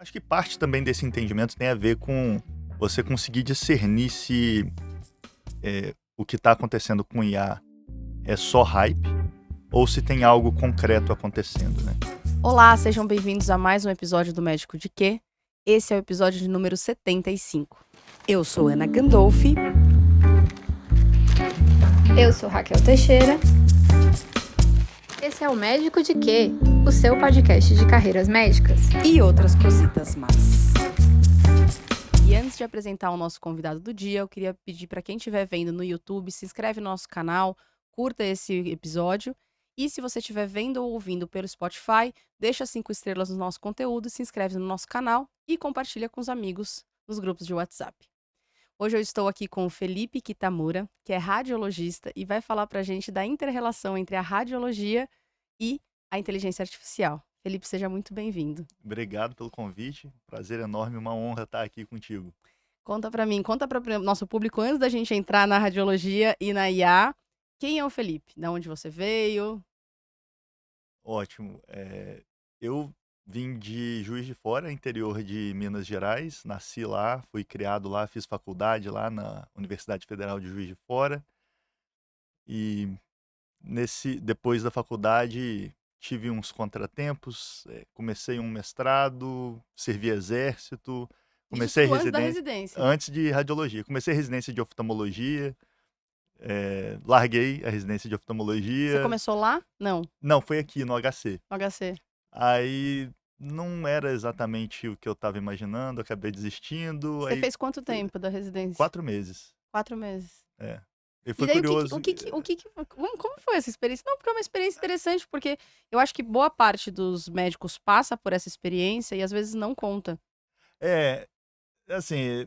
Acho que parte também desse entendimento tem a ver com você conseguir discernir se o que está acontecendo com o IA é só hype ou se tem algo concreto acontecendo, né? Olá, sejam bem-vindos a mais um episódio do Médico de Quê? Esse é o episódio de número 75. Eu sou Ana Gandolfi. Eu sou Raquel Teixeira. Esse é o Médico de Quê? O seu podcast de carreiras médicas. E outras cositas más. E antes de apresentar o nosso convidado do dia, eu queria pedir para quem estiver vendo no YouTube, se inscreve no nosso canal, curta esse episódio. E se você estiver vendo ou ouvindo pelo Spotify, deixa 5 estrelas no nosso conteúdo, se inscreve no nosso canal e compartilha com os amigos nos grupos de WhatsApp. Hoje eu estou aqui com o Felipe Kitamura, que é radiologista e vai falar pra gente da inter-relação entre a radiologia e a inteligência artificial. Felipe, seja muito bem-vindo. Obrigado pelo convite. Prazer enorme, uma honra estar aqui contigo. Conta pra mim, conta para o nosso público, antes da gente entrar na radiologia e na IA, quem é o Felipe? Da onde você veio? Ótimo. Eu vim de Juiz de Fora, interior de Minas Gerais. Nasci lá, fui criado lá, fiz faculdade lá na Universidade Federal de Juiz de Fora. E depois da faculdade tive uns contratempos, comecei um mestrado, servi exército, comecei Isso antes da residência. antes de radiologia. Comecei residência de oftalmologia, larguei a residência de oftalmologia. Você começou lá? Não, Não, foi aqui no HC. no HC. Aí não era exatamente o que eu estava imaginando, acabei desistindo. Você Aí fez quanto tempo da residência? 4 meses. 4 meses. E E foi daí, curioso. como foi essa experiência? Não, porque é uma experiência interessante, porque eu acho que boa parte dos médicos passa por essa experiência e às vezes não conta. Assim,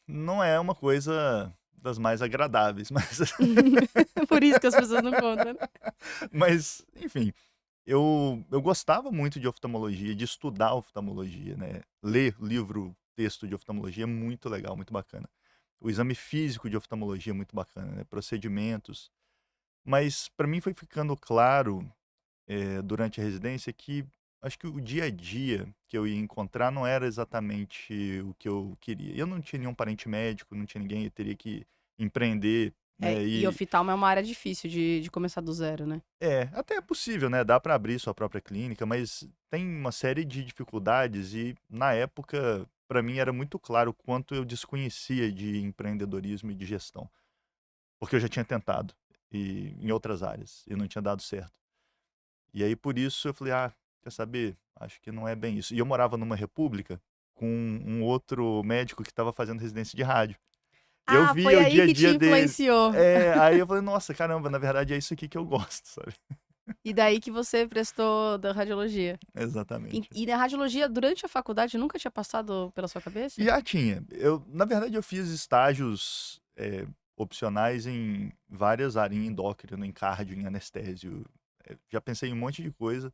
não é uma coisa das mais agradáveis, mas Por isso que as pessoas não contam. mas, enfim, eu gostava muito de oftalmologia, de estudar oftalmologia, né? Ler livro, texto de oftalmologia é muito legal, muito bacana. O exame físico de oftalmologia é muito bacana, né? Procedimentos. Mas para mim foi ficando claro, durante a residência que acho que o dia a dia que eu ia encontrar não era exatamente o que eu queria. Eu não tinha nenhum parente médico, não tinha ninguém, eu teria que empreender, né? E oftalmo é uma área difícil de começar do zero, né? Até é possível, né? Dá para abrir sua própria clínica, mas tem uma série de dificuldades e na época para mim era muito claro o quanto eu desconhecia de empreendedorismo e de gestão, porque eu já tinha tentado e em outras áreas e não tinha dado certo. E aí por isso eu falei, quer saber? Acho que não é bem isso. E eu morava numa república com um outro médico que estava fazendo residência de rádio. E eu Foi via o aí dia a que te dia dele. influenciou. Aí eu falei, nossa, caramba, na verdade é isso aqui que eu gosto, sabe? E daí que você prestou da radiologia. Exatamente. E na radiologia, durante a faculdade, nunca tinha passado pela sua cabeça? Já tinha. Na verdade, eu fiz estágios opcionais em várias áreas, em endócrino, em cardio, em anestésio. Já pensei em um monte de coisa.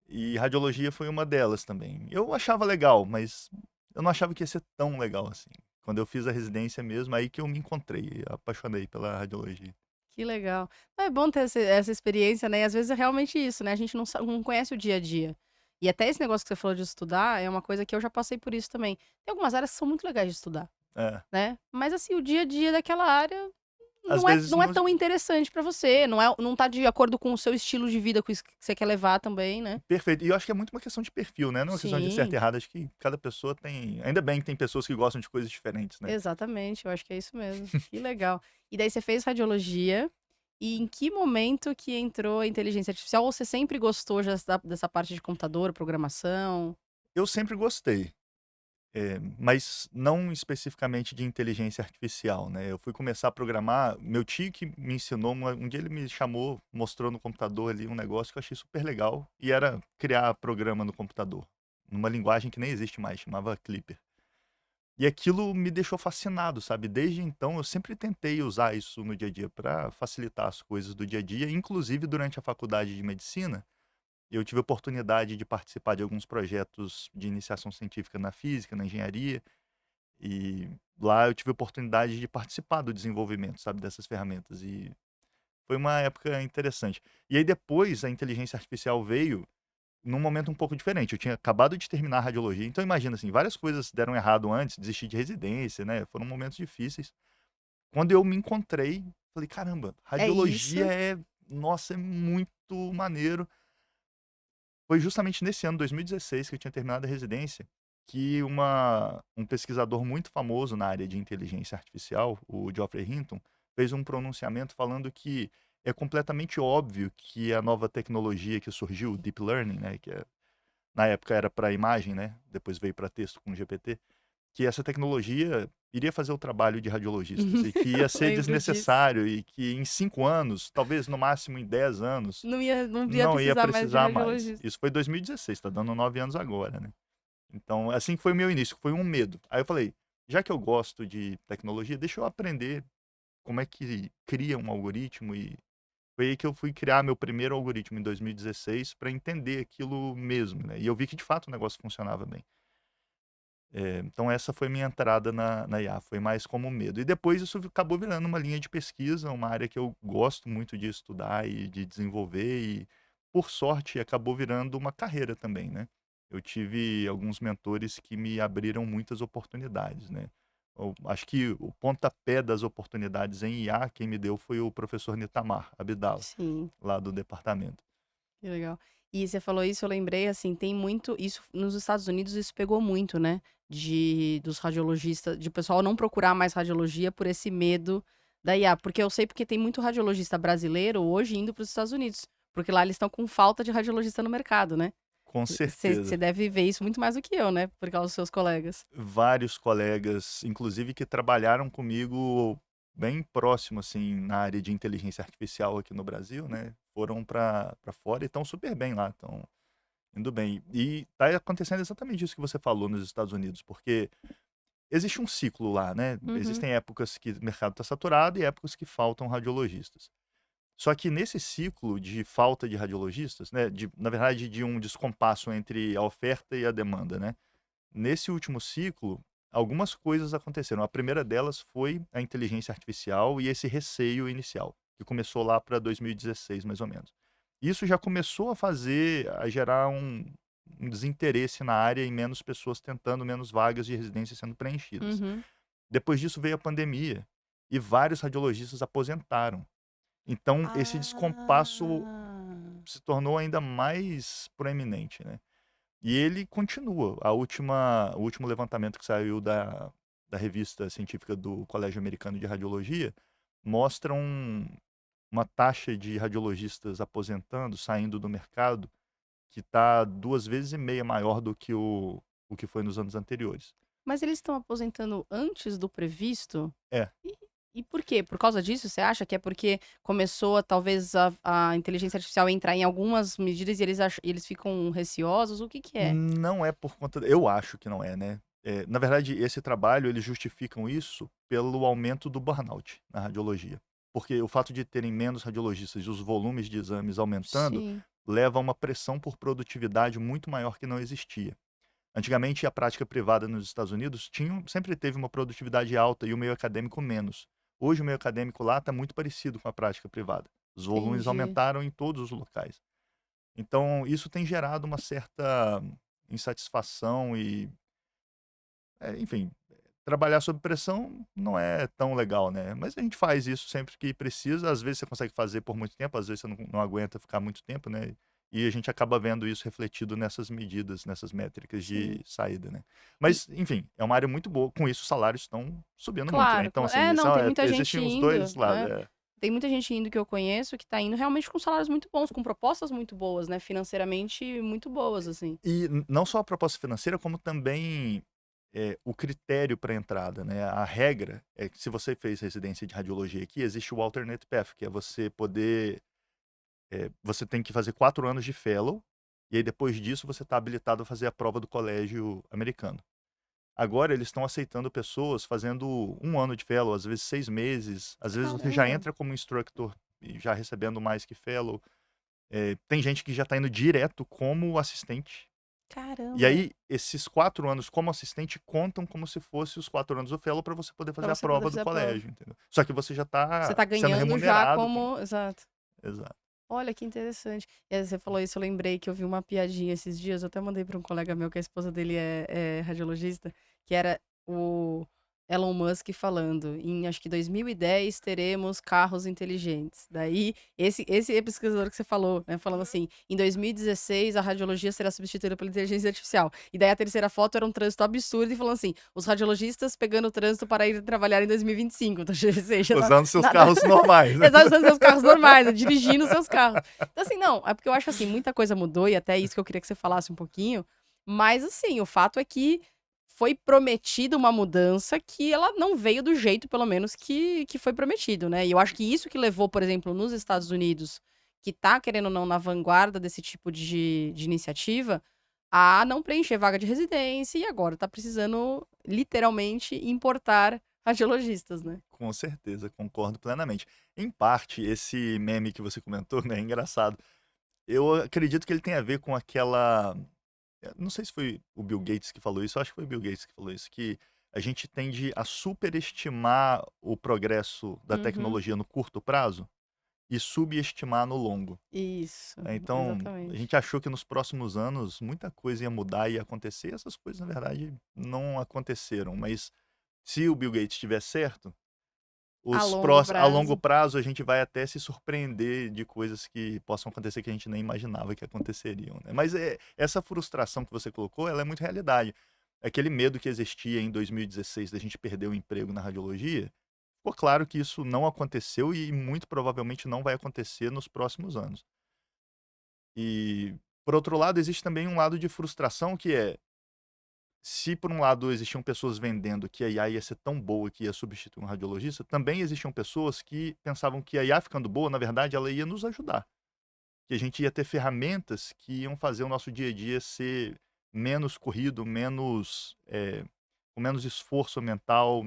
E radiologia foi uma delas também. Eu achava legal, mas eu não achava que ia ser tão legal assim. Quando eu fiz a residência mesmo, aí que eu me encontrei, apaixonei pela radiologia. Que legal. É bom ter essa experiência, né? E às vezes é realmente isso, né? A gente não conhece o dia a dia. E até esse negócio que você falou de estudar é uma coisa que eu já passei por isso também. Tem algumas áreas que são muito legais de estudar, É. né? Mas assim, o dia a dia daquela área Às não é, vezes não é tão interessante pra você. Não tá de acordo com o seu estilo de vida, com isso que você quer levar também, né? Perfeito. E eu acho que é muito uma questão de perfil, né? Não é uma questão de certo Sim, e errado. Acho que cada pessoa tem. Ainda bem que tem pessoas que gostam de coisas diferentes, né? exatamente. Eu acho que é isso mesmo. Que legal. E daí você fez radiologia. E em que momento que entrou a inteligência artificial? Ou você sempre gostou já dessa parte de computador, programação? Eu sempre gostei, mas não especificamente de inteligência artificial, né? Eu fui começar a programar. Meu tio que me ensinou, um dia ele me chamou, mostrou no computador ali um negócio que eu achei super legal. E era criar programa no computador, numa linguagem que nem existe mais, chamava Clipper. E aquilo me deixou fascinado, sabe? Desde então eu sempre tentei usar isso no dia a dia para facilitar as coisas do dia a dia, inclusive durante a faculdade de medicina. Eu tive a oportunidade de participar de alguns projetos de iniciação científica na física, na engenharia, e lá eu tive a oportunidade de participar do desenvolvimento, sabe, dessas ferramentas. E foi uma época interessante. E aí depois a inteligência artificial veio num momento um pouco diferente. Eu tinha acabado de terminar a radiologia, então imagina assim, várias coisas deram errado antes, desisti de residência, né? Foram momentos difíceis. Quando eu me encontrei, falei, caramba, É radiologia isso. nossa, é muito maneiro. Foi justamente nesse ano, 2016, que eu tinha terminado a residência, que um pesquisador muito famoso na área de inteligência artificial, o Geoffrey Hinton, fez um pronunciamento falando que é completamente óbvio que a nova tecnologia que surgiu, o Deep Learning, né, na época era para imagem, né, depois veio para texto com o GPT, que essa tecnologia iria fazer o trabalho de radiologistas e que ia ser Lembro disso. desnecessário e que em 5 anos, talvez no máximo em 10 anos, Não ia não ia precisar mais de precisar mais. radiologista. Isso foi 2016, tá dando 9 anos agora, né. Então, assim que foi o meu início, foi um medo. Aí eu falei: "Já que eu gosto de tecnologia, deixa eu aprender como é que cria um algoritmo", e foi aí que eu fui criar meu primeiro algoritmo em 2016 para entender aquilo mesmo, né. E eu vi que de fato o negócio funcionava bem. Então essa foi minha entrada na IA, foi mais como medo. E depois isso acabou virando uma linha de pesquisa, uma área que eu gosto muito de estudar e de desenvolver e, por sorte, acabou virando uma carreira também, né. Eu tive alguns mentores que me abriram muitas oportunidades, né. Eu acho que o pontapé das oportunidades em IA, quem me deu foi o professor Nitamar Abdala, Sim. lá do departamento. Que legal. E você falou isso, eu lembrei, assim, tem muito isso nos Estados Unidos isso pegou muito, né, dos radiologistas de o pessoal não procurar mais radiologia por esse medo da IA, porque eu sei porque tem muito radiologista brasileiro hoje indo para os Estados Unidos, porque lá eles estão com falta de radiologista no mercado, né. Com Você certeza. deve ver isso muito mais do que eu, né, por causa dos seus colegas. Vários colegas, inclusive que trabalharam comigo bem próximo, assim, na área de inteligência artificial aqui no Brasil, né, foram para fora e estão super bem lá, estão indo bem. E tá acontecendo exatamente isso que você falou nos Estados Unidos, porque existe um ciclo lá, né, Uhum. existem épocas que o mercado está saturado e épocas que faltam radiologistas. Só que nesse ciclo de falta de radiologistas, né, na verdade de um descompasso entre a oferta e a demanda, né, nesse último ciclo, algumas coisas aconteceram. A primeira delas foi a inteligência artificial e esse receio inicial, que começou lá para 2016, mais ou menos. Isso já começou a gerar um desinteresse na área e menos pessoas tentando, menos vagas de residência sendo preenchidas. Uhum. Depois disso veio a pandemia e vários radiologistas aposentaram. Então, esse descompasso Ah. se tornou ainda mais proeminente, né? E ele continua. O último levantamento que saiu da revista científica do Colégio Americano de Radiologia mostra uma taxa de radiologistas aposentando, saindo do mercado, que está 2 vezes e meia maior do que o que foi nos anos anteriores. Mas eles estão aposentando antes do previsto? É. E e por quê? Por causa disso, você acha que é porque começou a talvez a inteligência artificial entrar em algumas medidas e eles ficam receosos? O que que é? Não é por conta eu acho que não é, né. Na verdade, esse trabalho, eles justificam isso pelo aumento do burnout na radiologia. Porque o fato de terem menos radiologistas e os volumes de exames aumentando, Sim. leva a uma pressão por produtividade muito maior que não existia. Antigamente, a prática privada nos Estados Unidos sempre teve uma produtividade alta e o meio acadêmico menos. Hoje, o meio acadêmico lá está muito parecido com a prática privada. Os volumes Entendi. aumentaram em todos os locais. Então, isso tem gerado uma certa insatisfação e, enfim, trabalhar sob pressão não é tão legal, né? Mas a gente faz isso sempre que precisa. Às vezes você consegue fazer por muito tempo, às vezes você não aguenta ficar muito tempo, né? E a gente acaba vendo isso refletido nessas medidas, nessas métricas de Sim. saída, né? E Mas, enfim, é uma área muito boa. Com isso, os salários estão subindo muito, né? claro, Então, assim, não, tem muita gente existem os dois indo, lados. tem muita gente indo que eu conheço que tá indo realmente com salários muito bons, com propostas muito boas, né, financeiramente muito boas, assim. E não só a proposta financeira, como também o critério para entrada, né? A regra é que se você fez residência de radiologia aqui, existe o alternate path, que é você poder. Você tem que fazer 4 anos de fellow, e aí depois disso você está habilitado a fazer a prova do colégio americano. Agora eles estão aceitando pessoas fazendo 1 ano de fellow, às vezes 6 meses, às vezes você já Caramba, entra como instructor e já recebendo mais que fellow. Tem gente que já está indo direto como assistente. E caramba, aí, esses 4 anos como assistente contam como se fosse os 4 anos do fellow para você poder pra fazer a você poder prova do fazer a prova. colégio, entendeu. Só que você já Você está tá sendo ganhando já remunerado com como exato. exato. Olha que interessante. E aí você falou isso, eu lembrei que eu vi uma piadinha esses dias, eu até mandei para um colega meu, que a esposa dele é radiologista, que era o Elon Musk falando, em acho que 2010 teremos carros inteligentes. Daí, esse pesquisador que você falou, né, falando assim, em 2016 a radiologia será substituída pela inteligência artificial. E daí a terceira foto era um trânsito absurdo e falando assim, os radiologistas pegando o trânsito para ir trabalhar em 2025. Então, ou seja, Usando seus nada, carros normais, né? Exato, usando seus carros normais, né, dirigindo seus carros. Então, assim, não, é porque eu acho assim, muita coisa mudou e até isso que eu queria que você falasse um pouquinho. Mas, assim, o fato é que foi prometida uma mudança que ela não veio do jeito, pelo menos, que foi prometido, né? E eu acho que isso que levou, por exemplo, nos Estados Unidos, que tá, querendo ou não, na vanguarda desse tipo de iniciativa, a não preencher vaga de residência e agora tá precisando, literalmente, importar radiologistas, né? Com certeza, concordo plenamente. Em parte, esse meme que você comentou, né, é engraçado. Eu acredito que ele tem a ver com aquela. Não sei se foi o Bill Gates que falou isso, eu acho que foi o Bill Gates que falou isso, que a gente tende a superestimar o progresso da Uhum. tecnologia no curto prazo e subestimar no longo. Isso, Então, a exatamente. gente achou que nos próximos anos muita coisa ia mudar e ia acontecer, e essas coisas, na verdade, não aconteceram. Mas se o Bill Gates estiver certo, A longo a longo prazo. prazo a gente vai até se surpreender de coisas que possam acontecer que a gente nem imaginava que aconteceriam, né? Mas essa frustração que você colocou, ela é muito realidade. Aquele medo que existia em 2016 da gente perder o emprego na radiologia, ficou claro que isso não aconteceu e muito provavelmente não vai acontecer nos próximos anos. E, por outro lado, existe também um lado de frustração que é, se por um lado existiam pessoas vendendo que a IA ia ser tão boa que ia substituir um radiologista, também existiam pessoas que pensavam que a IA ficando boa, na verdade, ela ia nos ajudar. Que a gente ia ter ferramentas que iam fazer o nosso dia a dia ser menos corrido, com menos esforço mental,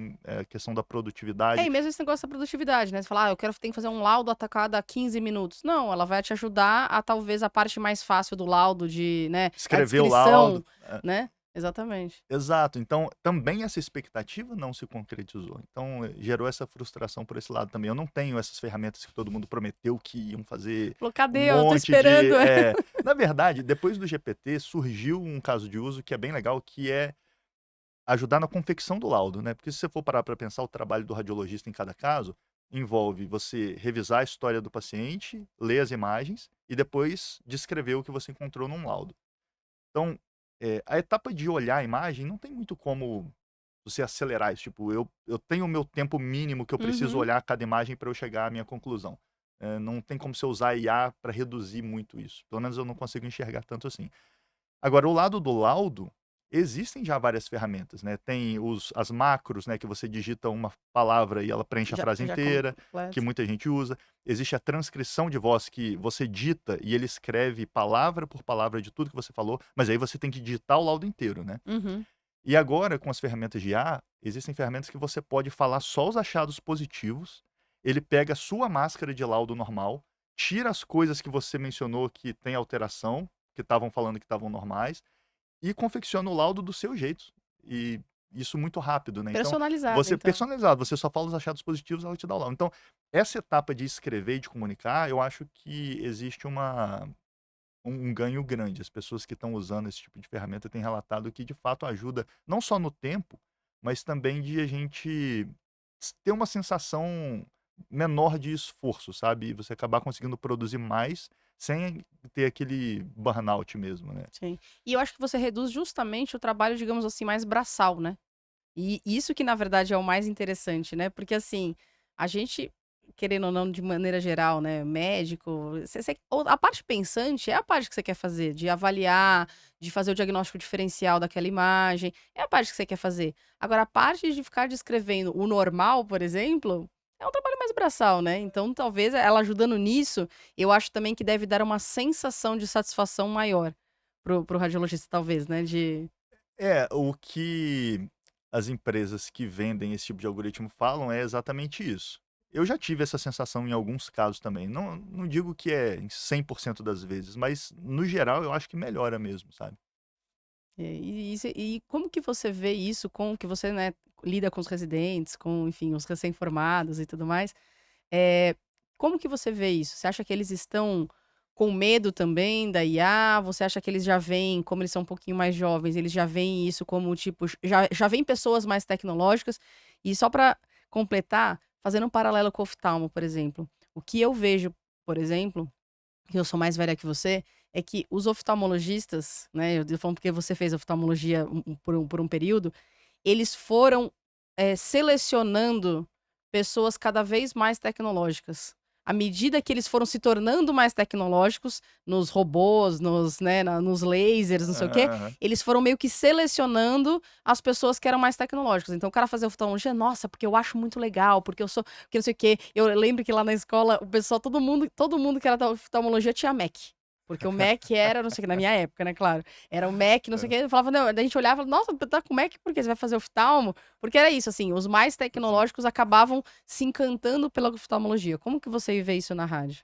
questão da É, produtividade. e mesmo esse negócio da produtividade, né? Você fala, tenho que fazer um laudo a cada 15 minutos. Não, ela vai te ajudar a talvez a parte mais fácil do laudo, de, né, a Escrever o descrição, laudo. né? Exatamente. Exato. Então, também essa expectativa não se concretizou. Então, gerou essa frustração por esse lado também. Eu não tenho essas ferramentas que todo mundo prometeu que iam fazer Falou, um cadê? Eu tô monte de. esperando. Na verdade, depois do GPT, surgiu um caso de uso que é bem legal, que é ajudar na confecção do laudo, né? Porque se você for parar para pensar, o trabalho do radiologista em cada caso envolve você revisar a história do paciente, ler as imagens e depois descrever o que você encontrou num laudo. Então, a etapa de olhar a imagem não tem muito como você acelerar isso. Tipo, eu tenho o meu tempo mínimo que eu preciso Uhum. olhar cada imagem para eu chegar à minha conclusão. Não tem como você usar IA para reduzir muito isso. Pelo menos eu não consigo enxergar tanto assim. Agora, o lado do laudo, existem já várias ferramentas, né? Tem as macros, né? Que você digita uma palavra e ela preenche a Já, frase já inteira, que completo. muita gente usa. Existe a transcrição de voz, que você dita e ele escreve palavra por palavra de tudo que você falou, mas aí você tem que digitar o laudo inteiro, né? Uhum. E agora, com as ferramentas de IA, existem ferramentas que você pode falar só os achados positivos, ele pega a sua máscara de laudo normal, tira as coisas que você mencionou que tem alteração, que estavam falando que estavam normais, e confecciona o laudo do seu jeito. E isso muito rápido, né? Então, Personalizado, você então. personalizado, você só fala os achados positivos, ela te dá o laudo. Então, essa etapa de escrever e de comunicar, eu acho que existe um ganho grande. As pessoas que estão usando esse tipo de ferramenta têm relatado que de fato ajuda não só no tempo, mas também de a gente ter uma sensação menor de esforço, sabe? E você acabar conseguindo produzir mais sem ter aquele burnout mesmo, né? Sim. E eu acho que você reduz justamente o trabalho, digamos assim, mais braçal, né? E isso que, na verdade, é o mais interessante, né? Porque, assim, a gente, querendo ou não, de maneira geral, né? Médico, a parte pensante é a parte que você quer fazer, de avaliar, de fazer o diagnóstico diferencial daquela imagem, é a parte que você quer fazer. Agora, a parte de ficar descrevendo o normal, por exemplo, é um trabalho mais braçal, né? Então, talvez ela ajudando nisso, eu acho também que deve dar uma sensação de satisfação maior pro radiologista, talvez, né? O que as empresas que vendem esse tipo de algoritmo falam é exatamente isso. Eu já tive essa sensação em alguns casos também. Não digo que é em 100% das vezes, mas no geral eu acho que melhora mesmo, sabe? E como que você vê isso com que você, né, lida com os residentes, com, enfim, os recém-formados e tudo mais, eh, Como que você vê isso? Você acha que eles estão com medo também da IA? Você acha que eles já veem, como eles são um pouquinho mais jovens, eles já veem isso como, tipo, já veem pessoas mais tecnológicas? E só para completar, fazendo um paralelo com o oftalmo, por exemplo. O que eu vejo, por exemplo, que eu sou mais velha que você, é que os oftalmologistas, né, eu tô falando porque você fez oftalmologia por um período, eles foram, selecionando pessoas cada vez mais tecnológicas. À medida que eles foram se tornando mais tecnológicos, nos robôs, nos lasers, não sei o quê, Aham. eles foram meio que selecionando as pessoas que eram mais tecnológicas. Então o cara fazia oftalmologia, nossa, porque eu acho muito legal, porque eu sou, porque não sei o quê. Eu lembro que lá na escola, o pessoal, todo mundo que era da oftalmologia tinha Mac. Porque o Mac era, não sei o que, na minha época, né, claro. Era o Mac, não sei o É, quê. Eu falava, não, daí a gente olhava, nossa, tá com Mac porque você vai fazer oftalmo? Porque era isso, assim, os mais exato. tecnológicos acabavam se encantando pela oftalmologia. Como que você vê isso na rádio?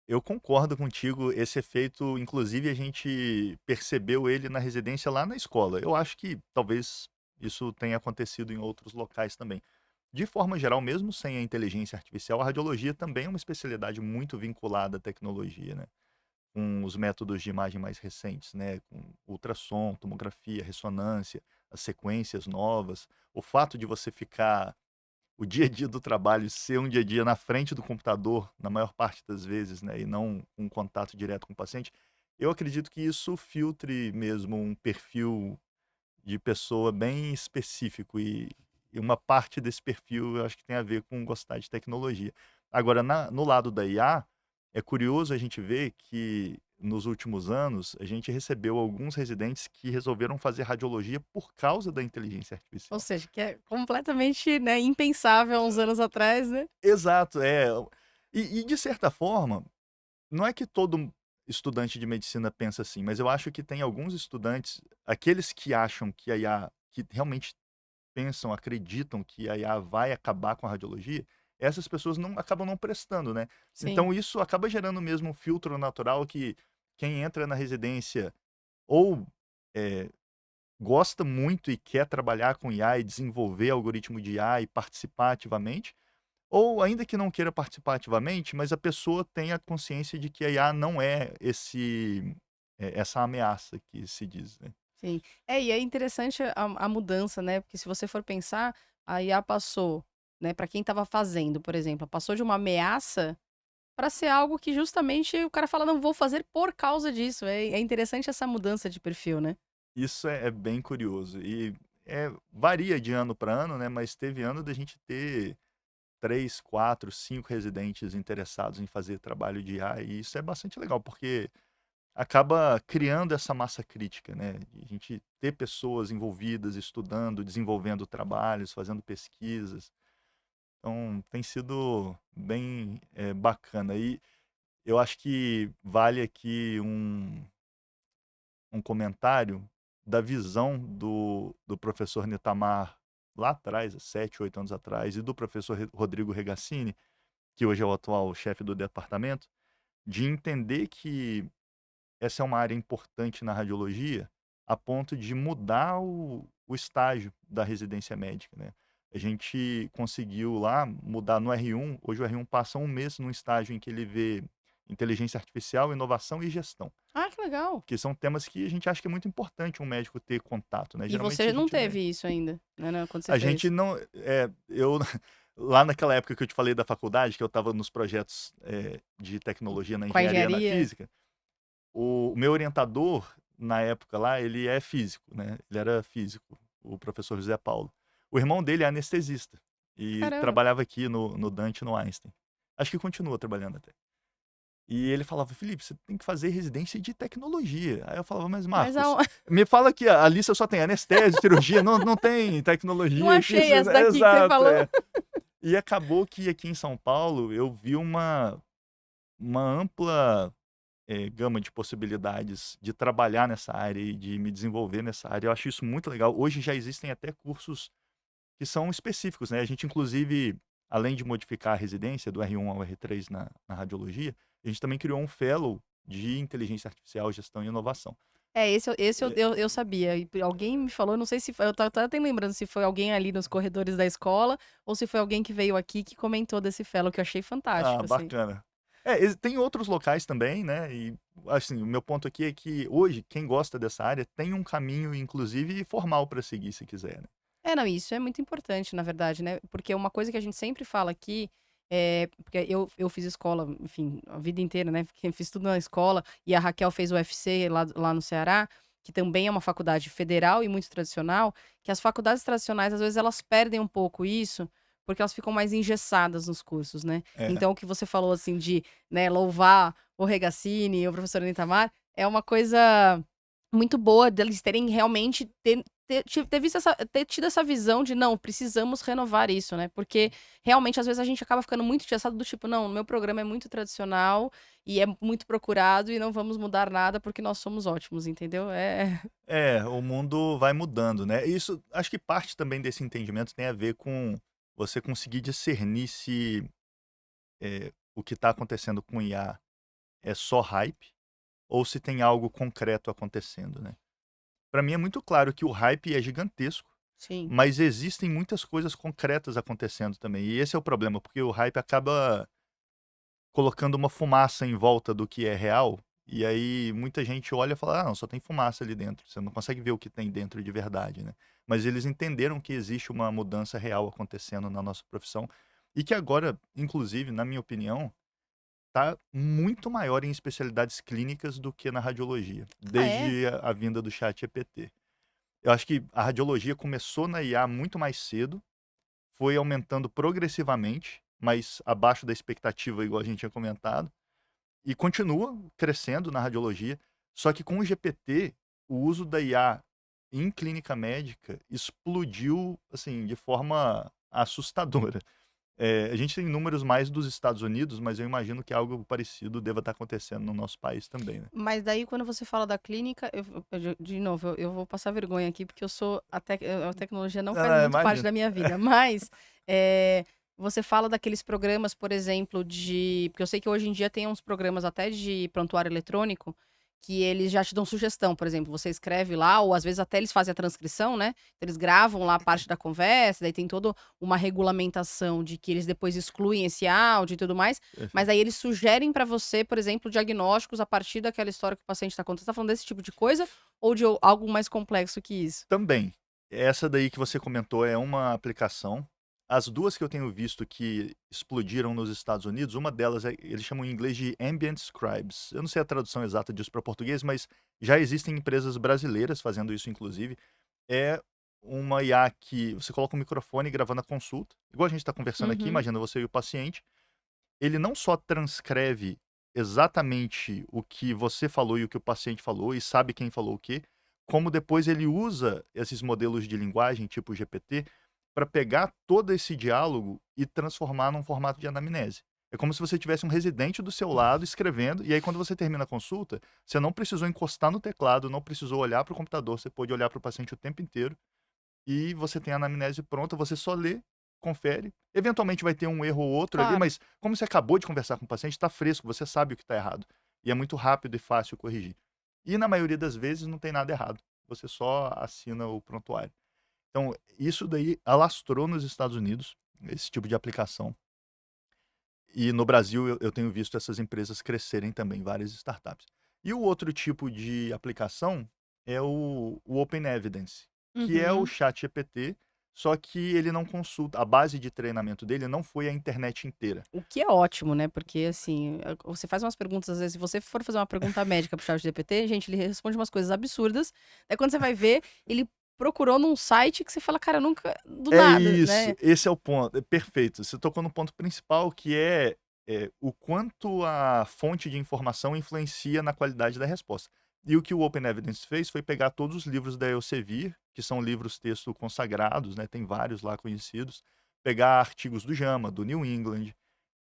Eu concordo contigo, esse efeito, inclusive, a gente percebeu ele na residência lá na escola. Eu acho que talvez isso tenha acontecido em outros locais também. De forma geral, mesmo sem a inteligência artificial, a radiologia também é uma especialidade muito vinculada à tecnologia, né? Com os métodos de imagem mais recentes, né? Com ultrassom, tomografia, ressonância, as sequências novas. O fato de você ficar o dia a dia do trabalho ser um dia a dia na frente do computador, na maior parte das vezes, né, e não um contato direto com o paciente, eu acredito que isso filtre mesmo um perfil de pessoa bem específico e uma parte desse perfil eu acho que tem a ver com gostar de tecnologia. Agora, no lado da IA, é curioso a gente ver que nos últimos anos a gente recebeu alguns residentes que resolveram fazer radiologia por causa da inteligência Ou artificial. seja, que é completamente, né, impensável há uns anos atrás, né? Exato, é. E de certa forma, não é que todo estudante de medicina pensa assim, mas eu acho que tem alguns estudantes, aqueles que acham que a IA, que realmente pensam, acreditam que a IA vai acabar com a radiologia, essas pessoas não acabam não prestando, né. Sim. Então isso acaba gerando mesmo um filtro natural que quem entra na residência ou, eh, gosta muito e quer trabalhar com IA e desenvolver algoritmo de IA e participar ativamente, ou ainda que não queira participar ativamente, mas a pessoa tem a consciência de que a IA não é essa ameaça que se diz, né. Sim. É, e é interessante a mudança, né, porque se você for pensar, a IA passou, né, para quem estava fazendo, por exemplo, passou de uma ameaça para ser algo que justamente o cara fala: "Não, vou fazer por causa disso". É interessante essa mudança de perfil, né. Isso é bem curioso e, varia de ano para ano, né, mas teve ano da gente ter 3, 4, 5 residentes interessados em fazer trabalho de IA e isso é bastante legal, porque acaba criando essa massa crítica, né, de a gente ter pessoas envolvidas, estudando, desenvolvendo trabalhos, fazendo pesquisas. Então tem sido bem, bacana. E eu acho que vale aqui um comentário da visão do professor Nitamar lá atrás, há 7, 8 anos atrás, e do professor Rodrigo Regassini, que hoje é o atual chefe do departamento, de entender que essa é uma área importante na radiologia, a ponto de mudar o estágio da residência médica, né. A gente conseguiu lá mudar no R1, hoje o R1 passa um mês num estágio em que ele vê inteligência artificial, inovação e gestão, Ah, que legal. que são temas que a gente acha que é muito importante um médico ter contato, né. E Geralmente você a não gente vê teve isso ainda, né, quando você a gente fez? não eu lá naquela época que eu te falei da faculdade, que eu estava nos projetos, de tecnologia na Com a engenharia na engenharia? física. O meu orientador, na época lá, ele é físico, né, ele era físico, o professor José Paulo. O irmão dele é anestesista e Caramba. trabalhava aqui no Dante e no Einstein. Acho que continua trabalhando até. E ele falava: "Felipe, você tem que fazer residência de tecnologia". Aí eu falava: "Mas Mas Marcos, me fala que a lista só tem anestésio, cirurgia, não tem não tecnologia aqui". achei essa daqui que você Exato, falou. é. E acabou que aqui em São Paulo eu vi uma ampla gama de possibilidades de trabalhar nessa área e de me desenvolver nessa área. Eu acho isso muito legal. Hoje já existem até cursos que são específicos, né? A gente, inclusive, além de modificar a residência do R1 ao R3 na radiologia, a gente também criou um fellow de inteligência artificial, gestão e inovação. Esse eu sabia. E alguém me falou, não sei se foi, eu tô até lembrando se foi alguém ali nos corredores da escola ou se foi alguém que veio aqui que comentou desse fellow, que eu achei Ah, fantástico, assim. bacana. Tem outros locais também, né, e, assim, o meu ponto aqui é que hoje quem gosta dessa área tem um caminho, inclusive formal para seguir se quiser, né. É, não, isso é muito importante, na verdade, né? Porque uma coisa que a gente sempre fala aqui porque eu fiz escola, enfim, a vida inteira, né? Fiz tudo na escola, e a Raquel fez o UFC lá no Ceará, que também é uma faculdade federal e muito tradicional, que as faculdades tradicionais, às vezes, elas perdem um pouco isso, porque elas ficam mais engessadas nos cursos, né? É. Então, o que você falou, assim, de, né, louvar o Regazzini e o professor Anitamar, é uma coisa muito boa deles terem realmente ter tido essa visão de não, precisamos renovar isso, né? Porque realmente, às vezes, a gente acaba ficando muito engessado do tipo, não, o meu programa é muito tradicional e é muito procurado e não vamos mudar nada porque nós somos ótimos, entendeu? O mundo vai mudando, né. Isso acho que parte também desse entendimento tem a ver com você conseguir discernir se, o que está acontecendo com o IA é só hype ou se tem algo concreto acontecendo, né. Para mim é muito claro que o hype é gigantesco, Sim. mas existem muitas coisas concretas acontecendo também, e esse é o problema, porque o hype acaba colocando uma fumaça em volta do que é real, e aí muita gente olha e fala: "Ah, não, só tem fumaça ali dentro", você não consegue ver o que tem dentro de verdade, né. Mas eles entenderam que existe uma mudança real acontecendo na nossa profissão, e que agora, inclusive, na minha opinião, tá muito maior em especialidades clínicas do que na radiologia, Ah, é? desde a vinda do ChatGPT. Eu acho que a radiologia começou na IA muito mais cedo, foi aumentando progressivamente, mas abaixo da expectativa, igual a gente tinha comentado, e continua crescendo na radiologia, só que com o GPT, o uso da IA em clínica médica explodiu, assim, de forma assustadora. A gente tem números mais dos Estados Unidos, mas eu imagino que algo parecido deva estar acontecendo no nosso país também, né. Mas daí, quando você fala da clínica, de novo, eu vou passar vergonha aqui, porque a tecnologia não Não, faz não, muito parte imagino. da minha vida. Mas eh, você fala daqueles programas, por exemplo, porque eu sei que hoje em dia tem uns programas até de prontuário eletrônico que eles já te dão sugestão. Por exemplo, você escreve lá, ou às vezes até eles fazem a transcrição, né? Eles gravam lá a parte da conversa, daí tem toda uma regulamentação de que eles depois excluem esse áudio e tudo mais. Mas Perfeito. aí eles sugerem para você, por exemplo, diagnósticos a partir daquela história que o paciente está contando. Você tá falando desse tipo de coisa ou de algo mais complexo que isso? Também. Essa daí que você comentou é uma aplicação. As 2 que eu tenho visto que explodiram nos Estados Unidos, uma delas eles chamam em inglês de Ambient Scribes. Eu não sei a tradução exata disso para português, mas já existem empresas brasileiras fazendo isso inclusive. É uma IA que você coloca um microfone gravando a consulta, igual a gente está conversando aqui, Uhum. imagina você e o paciente. Ele não só transcreve exatamente o que você falou e o que o paciente falou e sabe quem falou o quê, como depois ele usa esses modelos de linguagem, tipo GPT, para pegar todo esse diálogo e transformar num formato de anamnese. É como se você tivesse um residente do seu lado escrevendo, e aí quando você termina a consulta, você não precisou encostar no teclado, não precisou olhar para o computador, você pôde olhar para o paciente o tempo inteiro e você tem a anamnese pronta, você só lê, confere, eventualmente vai ter um erro ou outro ali, Claro. mas como você acabou de conversar com o paciente, está fresco, você sabe o que está errado. E é muito rápido e fácil corrigir. E na maioria das vezes não tem nada errado, você só assina o prontuário. Então, isso daí alastrou nos Estados Unidos, esse tipo de aplicação. E no Brasil eu tenho visto essas empresas crescerem também, várias startups. E o outro tipo de aplicação é o Open Evidence, que é o Uhum. ChatGPT, só que ele não consulta, a base de treinamento dele não foi a internet inteira. O que é ótimo, né? Porque, assim, você faz umas perguntas, às vezes, se você for fazer uma pergunta médica pro ChatGPT, gente, ele responde umas coisas absurdas. Aí quando você vai ver, ele procurou num site que você fala, cara, nunca, do É nada, isso, né? esse é o ponto, é perfeito. Você tocou no ponto principal que é o quanto a fonte de informação influencia na qualidade da resposta. E o que o Open Evidence fez foi pegar todos os livros da Elsevier, que são livros texto consagrados, né, tem vários lá conhecidos, pegar artigos do JAMA, do New England.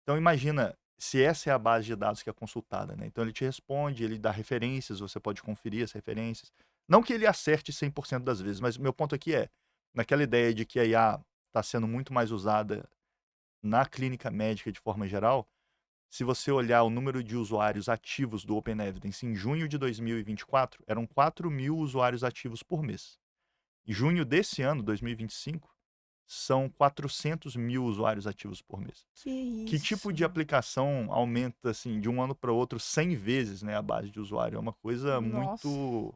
Então imagina se essa é a base de dados que é consultada, né, então ele te responde, ele dá referências, você pode conferir as referências. Não que ele acerte 100% das vezes, mas o meu ponto aqui é, naquela ideia de que a IA está sendo muito mais usada na clínica médica de forma geral, se você olhar o número de usuários ativos do Open Evidence em junho de 2024, eram 4.000 usuários ativos por mês. Em junho desse ano, 2025, são 400.000 usuários ativos por mês. Que tipo de isso? aplicação aumenta, assim, de um ano para outro 100 vezes, né, a base de usuário? É uma coisa Nossa. muito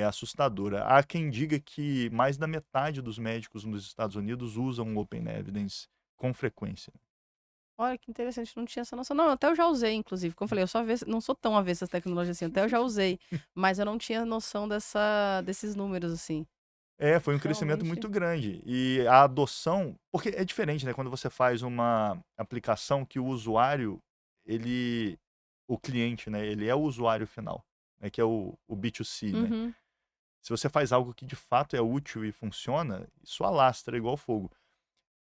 assustadora. Há quem diga que mais da metade dos médicos nos Estados Unidos usam o Open Evidence com frequência. Olha que interessante, não tinha essa noção. Não, até eu já usei, inclusive. Como eu falei, eu sou avessa, não sou tão avessa às tecnologias assim, até eu já usei. Mas eu não tinha noção desses números, assim. Foi um crescimento Realmente. muito grande. E a adoção, porque é diferente, né, quando você faz uma aplicação que o usuário, ele, o cliente, né, ele é o usuário final, né, que é o B2C, né? Uhum. Se você faz algo que de fato é útil e funciona, isso alastra igual fogo.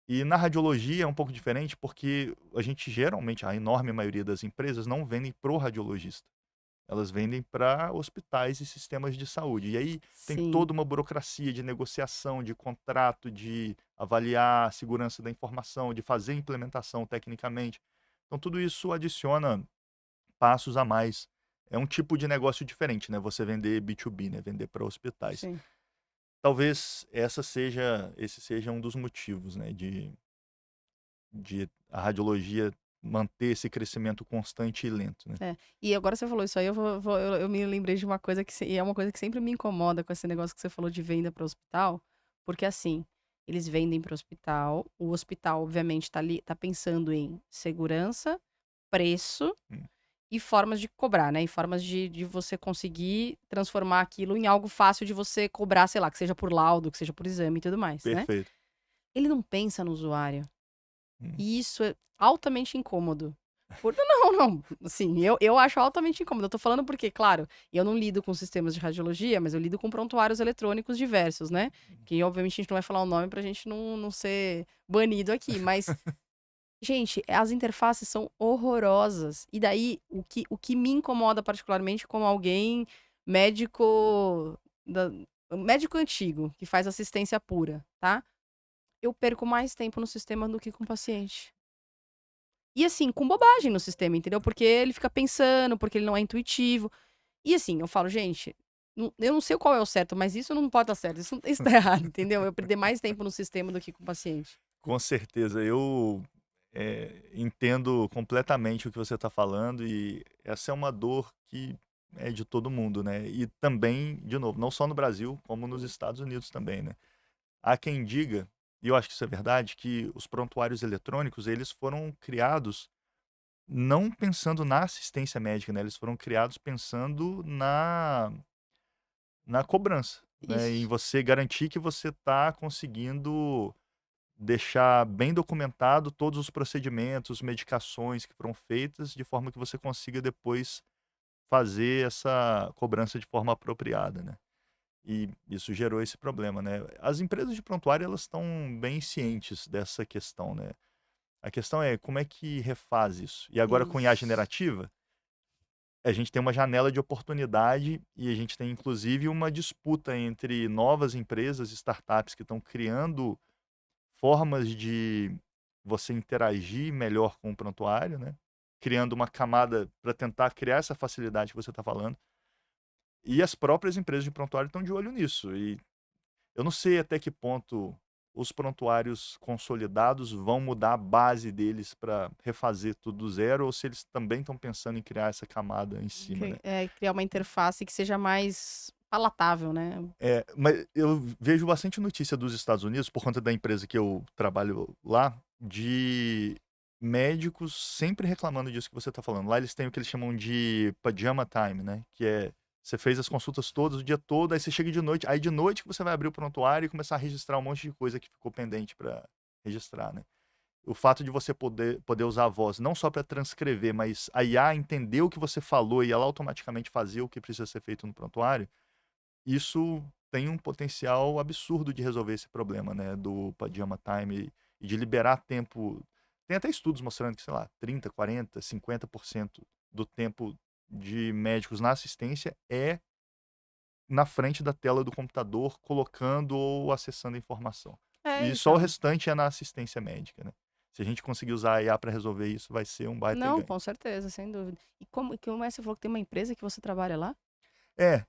E na radiologia é um pouco diferente porque a gente geralmente, a enorme maioria das empresas não vendem pro radiologista. Elas vendem para hospitais e sistemas de saúde. E aí tem Sim. toda uma burocracia de negociação, de contrato, de avaliar a segurança da informação, de fazer implementação tecnicamente. Então tudo isso adiciona passos a mais. É um tipo de negócio diferente, né? Você vender B2B, né? Vender para hospitais. Sim. Talvez esse seja um dos motivos, né? De a radiologia manter esse crescimento constante e lento, né. É. E agora você falou isso aí, eu me lembrei de uma coisa e é uma coisa que sempre me incomoda com esse negócio que você falou de venda para o hospital, porque assim, eles vendem para o hospital obviamente tá pensando em segurança, preço Hum, e formas de cobrar, né, e formas de você conseguir transformar aquilo em algo fácil de você cobrar, sei lá, que seja por laudo, que seja por exame e tudo mais, né. perfeito. Ele não pensa no usuário. Hum, E isso é altamente incômodo. Não, não, assim, eu acho altamente incômodo. Eu tô falando porque, claro, eu não lido com sistemas de radiologia, mas eu lido com prontuários eletrônicos diversos, né, que obviamente a gente não vai falar o nome pra gente não ser banido aqui, mas, gente, as interfaces são horrorosas. E daí, o que me incomoda particularmente como alguém médico da médico antigo, que faz assistência pura, tá, eu perco mais tempo no sistema do que com o paciente. E assim, com bobagem no sistema, entendeu? Porque ele fica pensando, porque ele não é intuitivo. E assim, eu falo: "Gente, eu não sei qual é o certo, mas isso não pode estar certo, isso tá errado", entendeu? Eu perder mais tempo no sistema do que com o paciente. com certeza. Eu, entendo completamente o que você está falando e essa é uma dor que é de todo mundo, né. E também, de novo, não só no Brasil, como nos Estados Unidos também, né. Há quem diga, e eu acho que isso é verdade, que os prontuários eletrônicos, eles foram criados não pensando na assistência médica, né, eles foram criados pensando na cobrança, né, em Isso. você garantir que você está conseguindo deixar bem documentado todos os procedimentos, medicações que foram feitas, de forma que você consiga depois fazer essa cobrança de forma apropriada, né. E isso gerou esse problema, né. As empresas de prontuário, elas estão bem cientes dessa questão, né. A questão é como é que refaz isso? E agora com IA Isso. generativa, a gente tem uma janela de oportunidade e a gente tem inclusive uma disputa entre novas empresas, startups que estão criando formas de você interagir melhor com o prontuário, né, criando uma camada para tentar criar essa facilidade que você está falando, e as próprias empresas de prontuário estão de olho nisso. E eu não sei até que ponto os prontuários consolidados vão mudar a base deles para refazer tudo do zero ou se eles também estão pensando em criar essa camada em cima, né. Criar uma interface que seja mais palatável, né. Mas eu vejo bastante notícia dos Estados Unidos, por conta da empresa que eu trabalho lá, de médicos sempre reclamando disso que você está falando. Lá eles têm o que eles chamam de pajama time, né, que é, você fez as consultas todas, o dia todo, aí você chega de noite, aí de noite que você vai abrir o prontuário e começar a registrar um monte de coisa que ficou pendente para registrar, né. O fato de você poder usar a voz não só para transcrever, mas a IA entender o que você falou e ela automaticamente fazer o que precisa ser feito no prontuário, isso tem um potencial absurdo de resolver esse problema, né, do pajama time e de liberar tempo. Tem até estudos mostrando que, sei lá, 30, 40, 50% do tempo de médicos na assistência é na frente da tela do computador, colocando ou acessando a informação. É, E só o então. restante é na assistência médica, né. Se a gente conseguir usar a IA para resolver isso, vai ser um baita Não, ganho. com certeza, sem dúvida. E como é que você falou que tem uma empresa que você trabalha lá?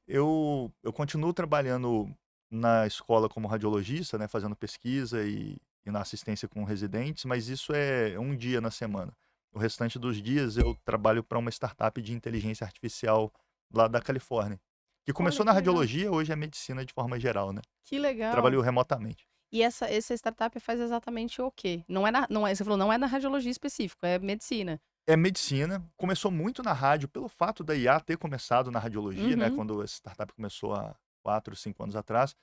Eu continuo trabalhando na escola como radiologista, né, fazendo pesquisa e na assistência com residentes, mas isso é um dia na semana. O restante dos dias eu trabalho para uma startup de inteligência artificial lá da Califórnia, que Olha começou na que legal. radiologia, hoje é medicina de forma geral, né. Que legal. Trabalho remotamente. E essa startup faz exatamente o quê? Não é, você falou, não é na radiologia específico, é medicina. É medicina, começou muito na rádio pelo fato da IA ter começado na radiologia, né, Uhum. quando essa startup começou há 4, 5 anos atrás,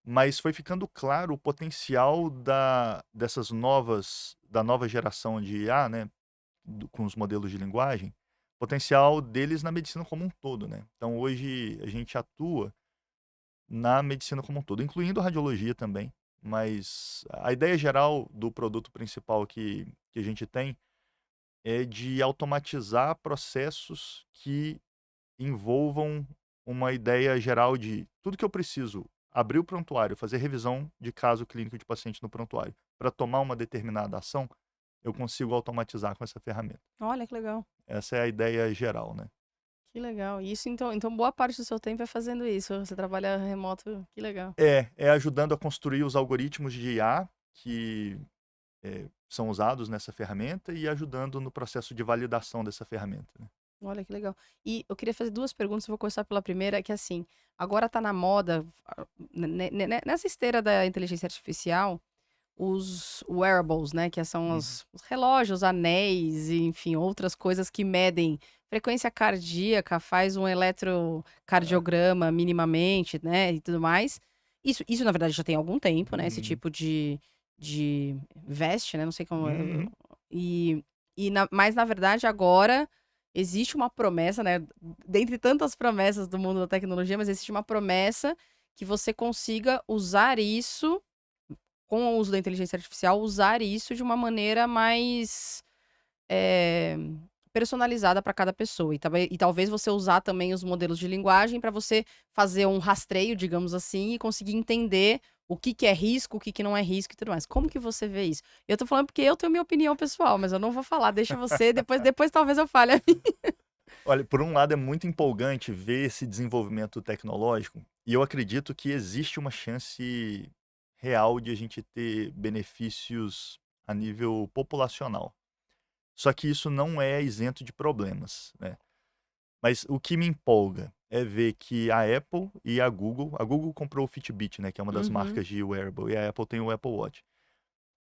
mas foi ficando claro o potencial da nova geração de IA, né, com os modelos de linguagem, potencial deles na medicina como um todo, né. Então hoje a gente atua na medicina como um todo, incluindo a radiologia também, mas a ideia geral do produto principal que a gente tem é de automatizar processos que envolvam uma ideia geral de tudo que eu preciso abrir o prontuário, fazer revisão de caso clínico de paciente no prontuário, para tomar uma determinada ação, eu consigo automatizar com essa ferramenta. Olha que legal, Essa é a ideia geral, né. que legal. E isso então boa parte do seu tempo é fazendo isso, você trabalha remoto, que legal. É ajudando a construir os algoritmos de IA que, são usados nessa ferramenta e ajudando no processo de validação dessa ferramenta, né. Olha que legal. E eu queria fazer 2 perguntas, eu vou começar pela primeira, que assim, agora tá na moda, nessa esteira da inteligência artificial, os wearables, né, que são Uhum. os relógios, anéis e enfim, outras coisas que medem frequência cardíaca, faz um É. eletrocardiograma minimamente, né, e tudo mais. Isso na verdade já tem algum tempo, né, esse Uhum. tipo de veste, né, não sei como Uhum. e mas na verdade agora existe uma promessa, né, dentre tantas promessas do mundo da tecnologia, mas existe uma promessa que você consiga usar isso com o uso da inteligência artificial, usar isso de uma maneira mais, eh, personalizada para cada pessoa. E talvez você usar também os modelos de linguagem para você fazer um rastreio, digamos assim, e conseguir entender o que que é risco, o que que não é risco e tudo mais. Como que você vê isso? Eu tô falando porque eu tenho minha opinião pessoal, mas eu não vou falar, deixa você, depois talvez eu fale a minha. Olha, por um lado é muito empolgante ver esse desenvolvimento tecnológico, e eu acredito que existe uma chance real de a gente ter benefícios a nível populacional. Só que isso não é isento de problemas, né. Mas o que me empolga é ver que a Google comprou o Fitbit, né, que é uma das Uhum. marcas de wearable, e a Apple tem o Apple Watch.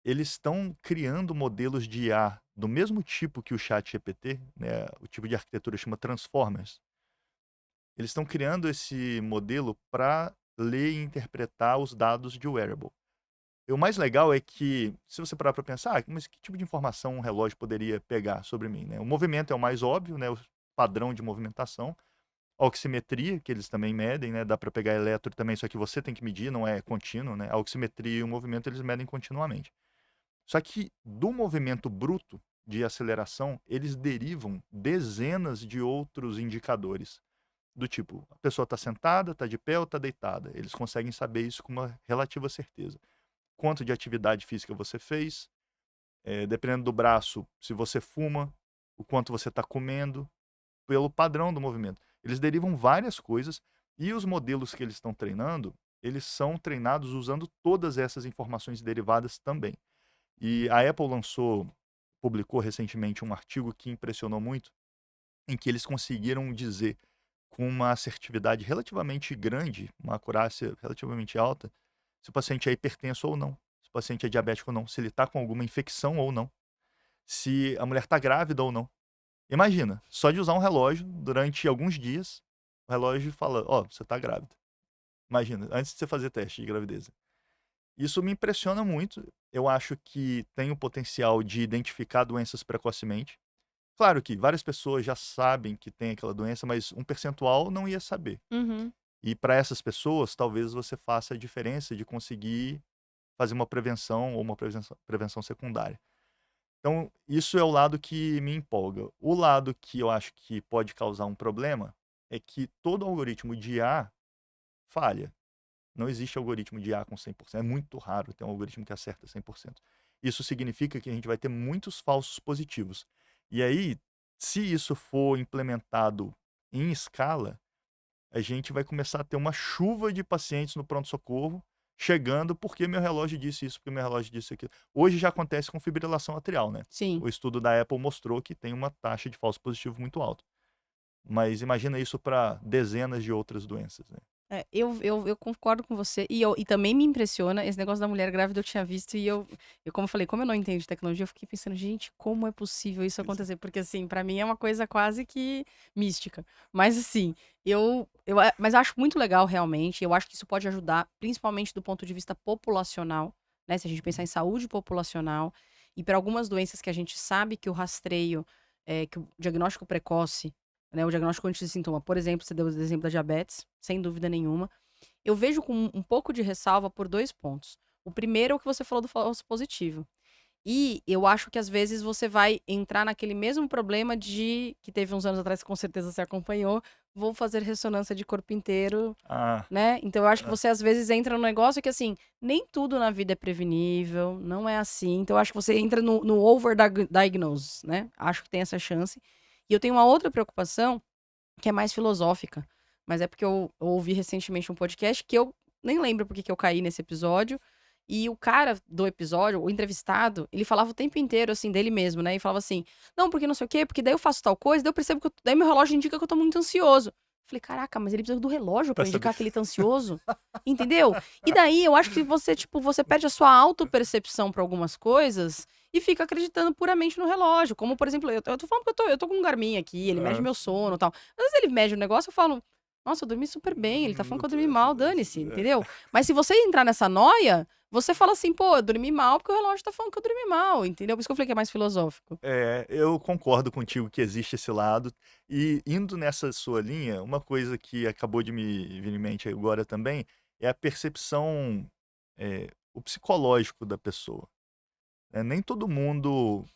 Eles estão criando modelos de IA do mesmo tipo que o ChatGPT, né, o tipo de arquitetura chama Transformers. Eles estão criando esse modelo para ler e interpretar os dados de wearable. E o mais legal é que, se você parar para pensar: mas que tipo de informação um relógio poderia pegar sobre mim?", né. O movimento é o mais óbvio, né, o padrão de movimentação, a oximetria, que eles também medem, né, dá para pegar eletro também, só que você tem que medir, não é contínuo, né, a oximetria e o movimento eles medem continuamente. Só que do movimento bruto de aceleração, eles derivam dezenas de outros indicadores. Do tipo, a pessoa está sentada, está de pé ou está deitada. Eles conseguem saber isso com uma relativa certeza. Quanto de atividade física você fez, dependendo do braço, se você fuma, o quanto você está comendo, pelo padrão do movimento. Eles derivam várias coisas e os modelos que eles estão treinando, eles são treinados usando todas essas informações derivadas também. E a Apple publicou recentemente um artigo que impressionou muito, em que eles conseguiram dizer com uma assertividade relativamente grande, uma acurácia relativamente alta, se o paciente é hipertenso ou não, se o paciente é diabético ou não, se ele está com alguma infecção ou não, se a mulher está grávida ou não. Imagina, só de usar um relógio durante alguns dias, o relógio fala: "Ó, você está grávida". Imagina, antes de você fazer teste de gravidez. Isso me impressiona muito. Eu acho que tem o potencial de identificar doenças precocemente. Claro que várias pessoas já sabem que tem aquela doença, mas um percentual não ia saber. Uhum. E para essas pessoas, talvez você faça a diferença de conseguir fazer uma prevenção ou uma prevenção secundária. Então, isso é o lado que me empolga. O lado que eu acho que pode causar um problema é que todo algoritmo de IA falha. Não existe algoritmo de IA com 100%. É muito raro ter um algoritmo que acerta 100%. Isso significa que a gente vai ter muitos falsos positivos. E aí, se isso for implementado em escala, a gente vai começar a ter uma chuva de pacientes no pronto-socorro chegando porque meu relógio disse isso, porque meu relógio disse aquilo. Hoje já acontece com fibrilação atrial, né? Sim. O estudo da Apple mostrou que tem uma taxa de falso positivo muito alta. Mas imagina isso para dezenas de outras doenças, né? Eu concordo com você. E também me impressiona esse negócio da mulher grávida, eu tinha visto. E como eu falei, como eu não entendo de tecnologia, eu fiquei pensando, gente, como é possível isso acontecer? Porque, assim, pra mim é uma coisa quase que mística. Mas, assim, mas eu acho muito legal, realmente. Eu acho que isso pode ajudar, principalmente do ponto de vista populacional, né? Se a gente pensar em saúde populacional. E para algumas doenças que a gente sabe que o rastreio, que o diagnóstico precoce, né, o diagnóstico antes de sintoma. Por exemplo, você deu o exemplo da diabetes, sem dúvida nenhuma. Eu vejo com um pouco de ressalva por 2 pontos. O primeiro é o que você falou do falso positivo. E eu acho que às vezes você vai entrar naquele mesmo problema de que teve uns anos atrás, que com certeza você acompanhou, vou fazer ressonância de corpo inteiro, Ah, né? Então eu acho que ah, você às vezes entra num negócio que assim, nem tudo na vida é prevenível, não é assim. Então eu acho que você entra no overdiagnose, né? Acho que tem essa chance. E eu tenho uma outra preocupação que é mais filosófica, mas é porque eu ouvi recentemente um podcast que eu nem lembro porque que eu caí nesse episódio. E o cara do episódio, o entrevistado, ele falava o tempo inteiro, assim, dele mesmo, né? E falava assim, não, porque não sei o quê, porque daí eu faço tal coisa, daí eu percebo que daí meu relógio indica que eu tô muito ansioso. Falei, caraca, mas ele precisa do relógio pra pra indicar saber. que ele tá ansioso? Entendeu? E daí eu acho que você, tipo, você perde a sua autopercepção pra algumas coisas e fica acreditando puramente no relógio. Como, por exemplo, eu tô falando que eu tô com um Garmin aqui, ele mede Ah, meu sono e tal. Às vezes ele mede o negócio, eu falo, nossa, eu dormi super bem, ele tá falando que eu dormi mal, dane-se, entendeu? Mas se você entrar nessa noia, você fala assim, pô, eu dormi mal porque o relógio tá falando que eu dormi mal, entendeu? Por isso que eu falei que é mais filosófico. eu concordo contigo que existe esse lado. E indo nessa sua linha, uma coisa que acabou de me vir em mente agora também é a percepção, o psicológico da pessoa. Nem todo mundo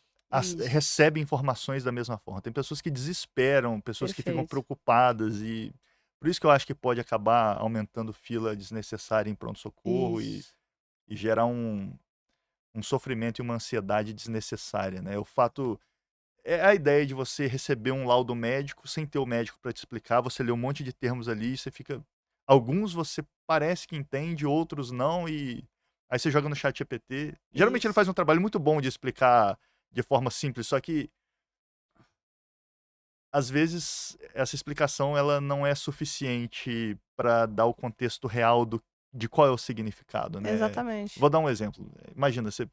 Isso, recebe informações da mesma forma. Tem pessoas que desesperam, pessoas que ficam perfeito. preocupadas e por isso que eu acho que pode acabar aumentando fila desnecessária em pronto-socorro e, Isso. e gerar um sofrimento e uma ansiedade desnecessária, né? O fato é a ideia de você receber um laudo médico sem ter o médico para te explicar, você lê um monte de termos ali e você fica alguns você parece que entende, outros não e aí você joga no chat ChatGPT. Geralmente ele Isso. faz um trabalho muito bom de explicar de forma simples, só que às vezes essa explicação ela não é suficiente para dar o contexto real de qual é o significado, né? Exatamente. Vou dar um exemplo. Imagina, você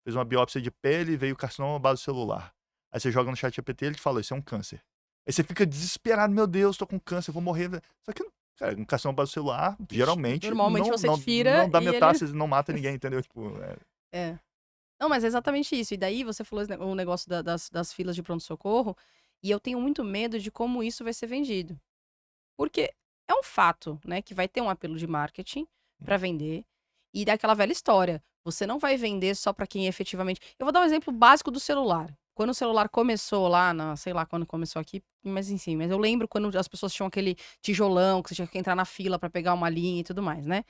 fez uma biópsia de pele e veio carcinoma base celular. Aí você joga no chat GPT e ele te fala, isso é um câncer. Aí você fica desesperado, meu Deus, tô com câncer, vou morrer. Só que, cara, um carcinoma base celular, Ixi, geralmente, normalmente você não tira dá e ele. metástase, não mata ninguém, entendeu? Tipo, É. Não, mas é exatamente isso. E daí você falou o negócio das filas de pronto-socorro, e eu tenho muito medo de como isso vai ser vendido. Porque é um fato, né, que vai ter um apelo de marketing pra vender, e daquela velha história, você não vai vender só pra quem efetivamente eu vou dar um exemplo básico do celular. Quando o celular começou lá na sei lá quando começou aqui, mas enfim, mas eu lembro quando as pessoas tinham aquele tijolão que você tinha que entrar na fila pra pegar uma linha e tudo mais, né.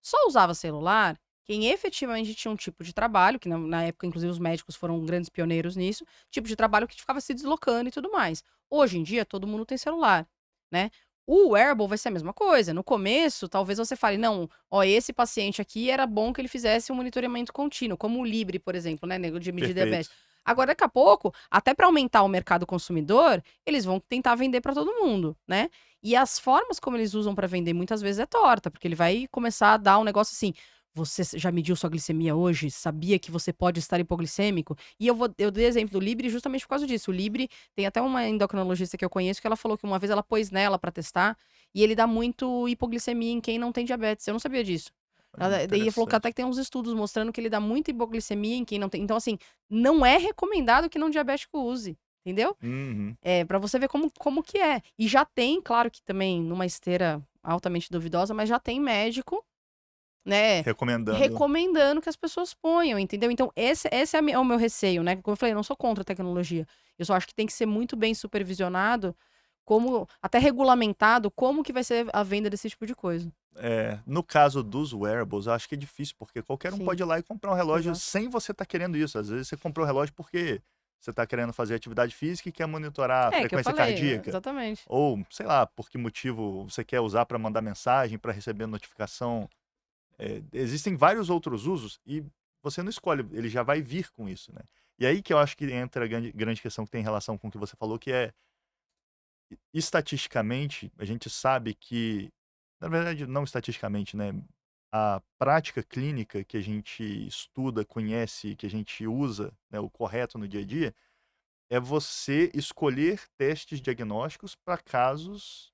Só usava celular quem efetivamente tinha um tipo de trabalho, que na época, inclusive, os médicos foram grandes pioneiros nisso, tipo de trabalho que ficava se deslocando e tudo mais. Hoje em dia, todo mundo tem celular, né? O wearable vai ser a mesma coisa. No começo, talvez você fale, não, ó, esse paciente aqui era bom que ele fizesse um monitoramento contínuo, como o Libre, por exemplo, né, nego, de medir perfeito. diabetes. Agora, daqui a pouco, até para aumentar o mercado consumidor, eles vão tentar vender para todo mundo, né? E as formas como eles usam para vender muitas vezes é torta, porque ele vai começar a dar um negócio assim: "Você já mediu sua glicemia hoje? Sabia que você pode estar hipoglicêmico?" E eu dei exemplo do Libre justamente por causa disso. O Libre tem até uma endocrinologista que eu conheço que ela falou que uma vez ela pôs nela para testar, e ele dá muito hipoglicemia em quem não tem diabetes. Eu não sabia disso. Olha, Daí falou que até interessante. que tem uns estudos mostrando que ele dá muita hipoglicemia em quem não tem. Então, assim, não é recomendado que não diabético use, entendeu? Uhum. É, pra você ver como que é. E já tem, claro que também numa esteira altamente duvidosa, mas já tem médico, né, Recomendando. recomendando que as pessoas ponham, entendeu? Então esse é o meu receio, né, como eu falei, eu não sou contra a tecnologia, eu só acho que tem que ser muito bem supervisionado como, até regulamentado, como que vai ser a venda desse tipo de coisa. No caso dos wearables, eu acho que é difícil, porque qualquer um Sim, pode ir lá e comprar um relógio exato. sem você estar querendo isso. Às vezes você comprou um relógio porque você está querendo fazer atividade física e quer monitorar a É, que eu frequência falei, cardíaca. exatamente. Ou, sei lá, por que motivo você quer usar para mandar mensagem, para receber notificação. Existem vários outros usos e você não escolhe, ele já vai vir com isso, né? E aí que eu acho que entra a grande questão que tem relação com o que você falou, que é, estatisticamente, a gente sabe que, na verdade, não estatisticamente, né? A prática clínica que a gente estuda, conhece, que a gente usa, né, o correto no dia a dia, é você escolher testes diagnósticos para casos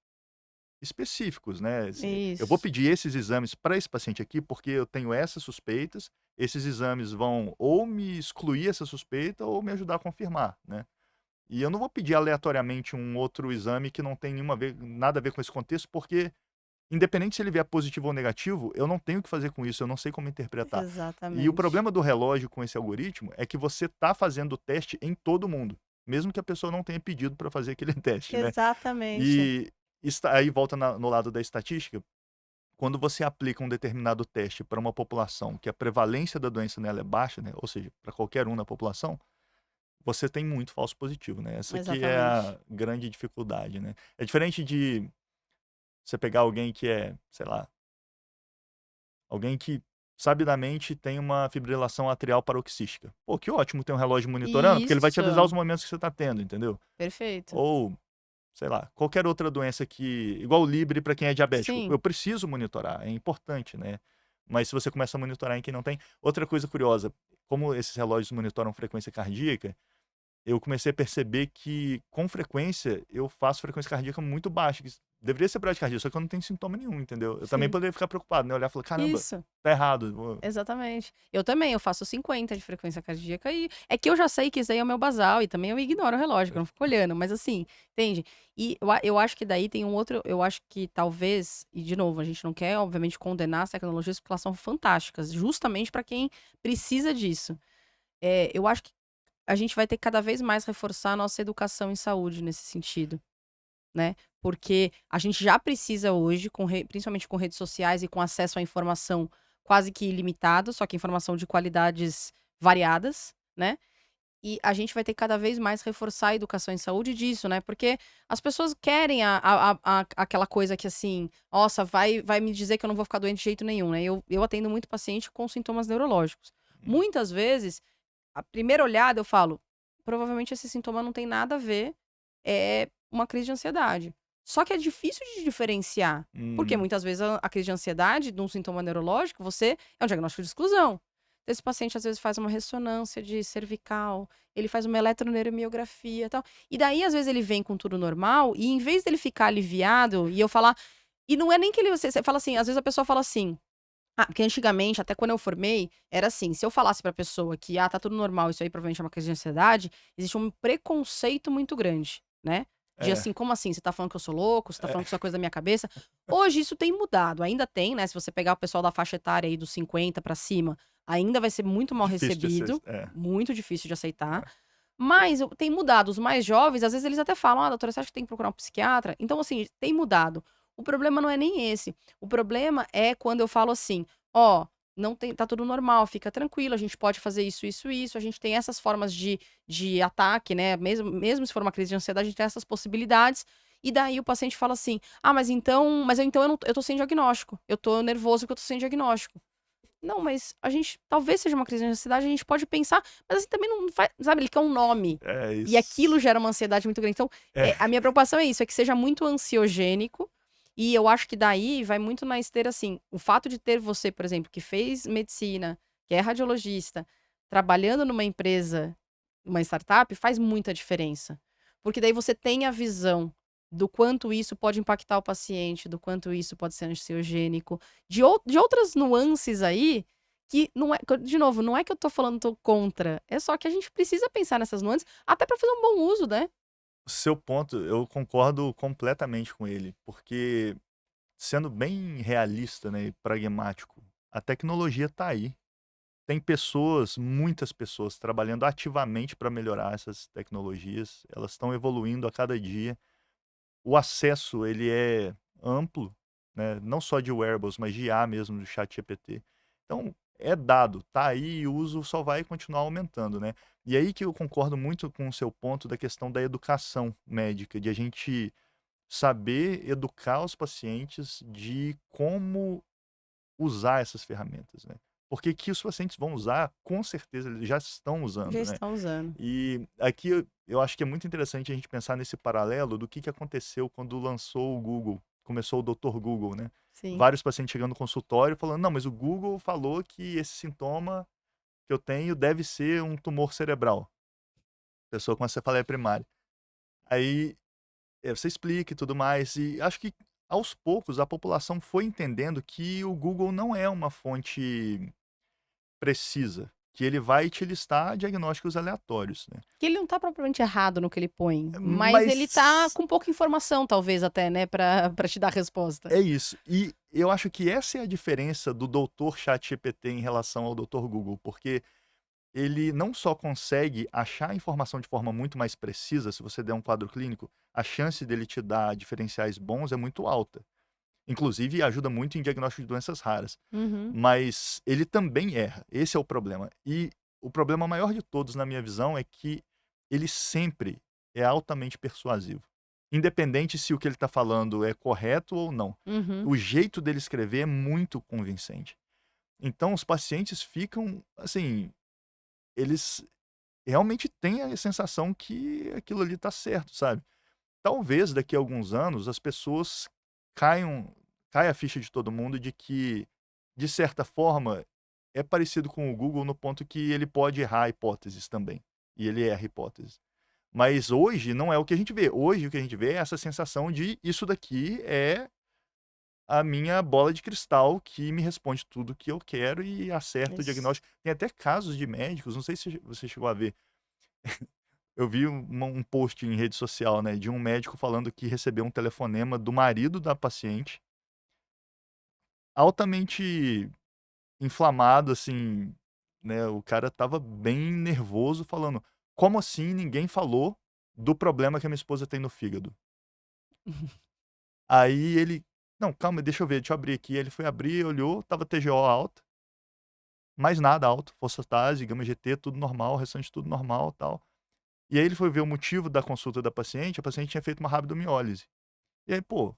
específicos, né? Eu vou Isso, pedir esses exames para esse paciente aqui, porque eu tenho essas suspeitas. Esses exames vão ou me excluir essa suspeita ou me ajudar a confirmar, né? E eu não vou pedir aleatoriamente um outro exame que não tem nada a ver com esse contexto, porque, independente se ele vier positivo ou negativo, eu não tenho o que fazer com isso, eu não sei como interpretar. E o exatamente. problema do relógio com esse algoritmo é que você está fazendo o teste em todo mundo, mesmo que a pessoa não tenha pedido para fazer aquele teste, né? Exatamente. E aí volta no lado da estatística, quando você aplica um determinado teste para uma população que a prevalência da doença nela é baixa, né, ou seja, para qualquer um na população, você tem muito falso positivo, né? Essa aqui é Exatamente. a grande dificuldade, né? É diferente de você pegar alguém que é, sei lá, alguém que sabidamente tem uma fibrilação atrial paroxística. Pô, que ótimo ter um relógio monitorando, porque ele vai te avisar Isso, os momentos que você está tendo, entendeu? perfeito. Ou, sei lá, qualquer outra doença igual o Libre para quem é diabético, Sim, eu preciso monitorar, é importante, né? Mas se você começa a monitorar em quem não tem. Outra coisa curiosa, como esses relógios monitoram frequência cardíaca, eu comecei a perceber que, com frequência, eu faço frequência cardíaca muito baixa, que deveria ser bradicardia, só que eu não tenho sintoma nenhum, entendeu? Eu também sim. poderia ficar preocupado, né? Olhar e falar, caramba, Isso. tá errado. Exatamente. Eu também, eu faço 50 de frequência cardíaca e é que eu já sei que isso aí é o meu basal e também eu ignoro o relógio, que eu não fico olhando, mas assim, entende? E eu acho que daí tem um outro, eu acho que talvez, e de novo, a gente não quer, obviamente, condenar as tecnologias porque elas são fantásticas, justamente para quem precisa disso. Eu acho que a gente vai ter que cada vez mais reforçar a nossa educação em saúde nesse sentido, né? Porque a gente já precisa hoje, principalmente com redes sociais e com acesso à informação quase que ilimitado, só que informação de qualidades variadas, né? E a gente vai ter que cada vez mais reforçar a educação em saúde disso, né? Porque as pessoas querem aquela coisa que assim, nossa, vai me dizer que eu não vou ficar doente de jeito nenhum, né? Eu atendo muito paciente com sintomas neurológicos. Hum, Muitas vezes, a primeira olhada eu falo, provavelmente esse sintoma não tem nada a ver, é uma crise de ansiedade. Só que é difícil de diferenciar, porque hum, muitas vezes a crise de ansiedade, de um sintoma neurológico, você é um diagnóstico de exclusão. Esse paciente às vezes faz uma ressonância de cervical, ele faz uma eletroneuromiografia e tal. E daí, às vezes, ele vem com tudo normal, e em vez dele ficar aliviado, e eu falar. E não é nem que ele. Você fala assim, às vezes a pessoa fala assim. Ah, porque antigamente, até quando eu formei, era assim, se eu falasse pra pessoa que, tá tudo normal, isso aí provavelmente é uma crise de ansiedade, existe um preconceito muito grande, né? De é, assim, como assim? Você tá falando que eu sou louco? Você tá é falando que isso é coisa da minha cabeça? Hoje isso tem mudado, ainda tem, né? Se você pegar o pessoal da faixa etária aí dos 50 pra cima, ainda vai ser muito mal difícil de ser. recebido, muito difícil de aceitar. Mas tem mudado. Os mais jovens, às vezes, eles até falam: "Ah, doutora, você acha que tem que procurar um psiquiatra?" Então, assim, tem mudado. O problema não é nem esse. O problema é quando eu falo assim: "Ó, não tem tá tudo normal, fica tranquilo, a gente pode fazer isso, isso, isso, a gente tem essas formas de ataque, né, mesmo se for uma crise de ansiedade, a gente tem essas possibilidades." E daí o paciente fala assim: "Ah, mas então eu tô sem diagnóstico. Eu tô nervoso porque eu tô sem diagnóstico." Não, mas a gente talvez seja uma crise de ansiedade, a gente pode pensar, mas assim também não faz, sabe, ele quer um nome. E aquilo Isso. gera uma ansiedade muito grande. Então, É, a minha preocupação é isso, é que seja muito ansiogênico. E eu acho que daí vai muito na esteira, assim, o fato de ter você, por exemplo, que fez medicina, que é radiologista, trabalhando numa empresa, uma startup, faz muita diferença. Porque daí você tem a visão do quanto isso pode impactar o paciente, do quanto isso pode ser ansiogênico, de outras nuances aí, que não é, de novo, não é que eu tô falando tô contra, é só que a gente precisa pensar nessas nuances, até pra fazer um bom uso, né. o seu ponto, eu concordo completamente com ele, porque, sendo bem realista, né, e pragmático, a tecnologia está aí. Tem pessoas, muitas pessoas, trabalhando ativamente para melhorar essas tecnologias. Elas estão evoluindo a cada dia. o acesso ele é amplo, né? Não só de wearables, mas de IA mesmo, do ChatGPT. Então, é dado, tá aí e o uso só vai continuar aumentando, né? E aí que eu concordo muito com o seu ponto da questão da educação médica, de a gente saber educar os pacientes de como usar essas ferramentas, né? Porque que os pacientes vão usar, com certeza eles já estão Já usando, né? estão usando. E aqui eu acho que é muito interessante a gente pensar nesse paralelo do que aconteceu quando lançou o Google, começou o Dr. Google, né? Sim. Vários pacientes chegando no consultório falando, não, mas o Google falou que esse sintoma que eu tenho deve ser um tumor cerebral. Pessoa com cefaleia primária. Aí você explica e tudo mais, e acho que aos poucos a população foi entendendo que o Google não é uma fonte precisa, que ele vai te listar diagnósticos aleatórios, né? Que ele não tá propriamente errado no que ele põe, mas ele tá Mas com pouca informação, talvez, até, né, pra te dar a resposta. é isso. E eu acho que essa é a diferença do doutor ChatGPT em relação ao doutor Google, porque ele não só consegue achar a informação de forma muito mais precisa, se você der um quadro clínico, a chance dele te dar diferenciais bons é muito alta. Inclusive, ajuda muito em diagnóstico de doenças raras. Uhum. Mas ele também erra. Esse é o problema. E o problema maior de todos, na minha visão, é que ele sempre é altamente persuasivo. Independente se o que ele está falando é correto ou não. Uhum. O jeito dele escrever é muito convincente. Então, os pacientes ficam, assim, eles realmente têm a sensação que aquilo ali está certo, sabe? Talvez daqui a alguns anos as pessoas caia a ficha de todo mundo de que, de certa forma, é parecido com o Google no ponto que ele pode errar hipóteses também. E ele erra hipóteses. Mas hoje não é o que a gente vê. Hoje o que a gente vê é essa sensação de isso daqui é a minha bola de cristal que me responde tudo que eu quero e acerta o Isso. diagnóstico. Tem até casos de médicos, não sei se você chegou a ver. Eu vi um post em rede social, né, de um médico falando que recebeu um telefonema do marido da paciente, altamente inflamado, assim, né? O cara estava bem nervoso, falando: como assim ninguém falou do problema que a minha esposa tem no fígado? Aí ele: não, calma, deixa eu ver, deixa eu abrir aqui. Ele foi abrir, olhou, tava TGO alta, mais nada alto, fosfatase, gama GT, tudo normal, restante tudo normal, tal. E aí ele foi ver o motivo da consulta da paciente, a paciente tinha feito uma rabdomiólise. E aí, pô,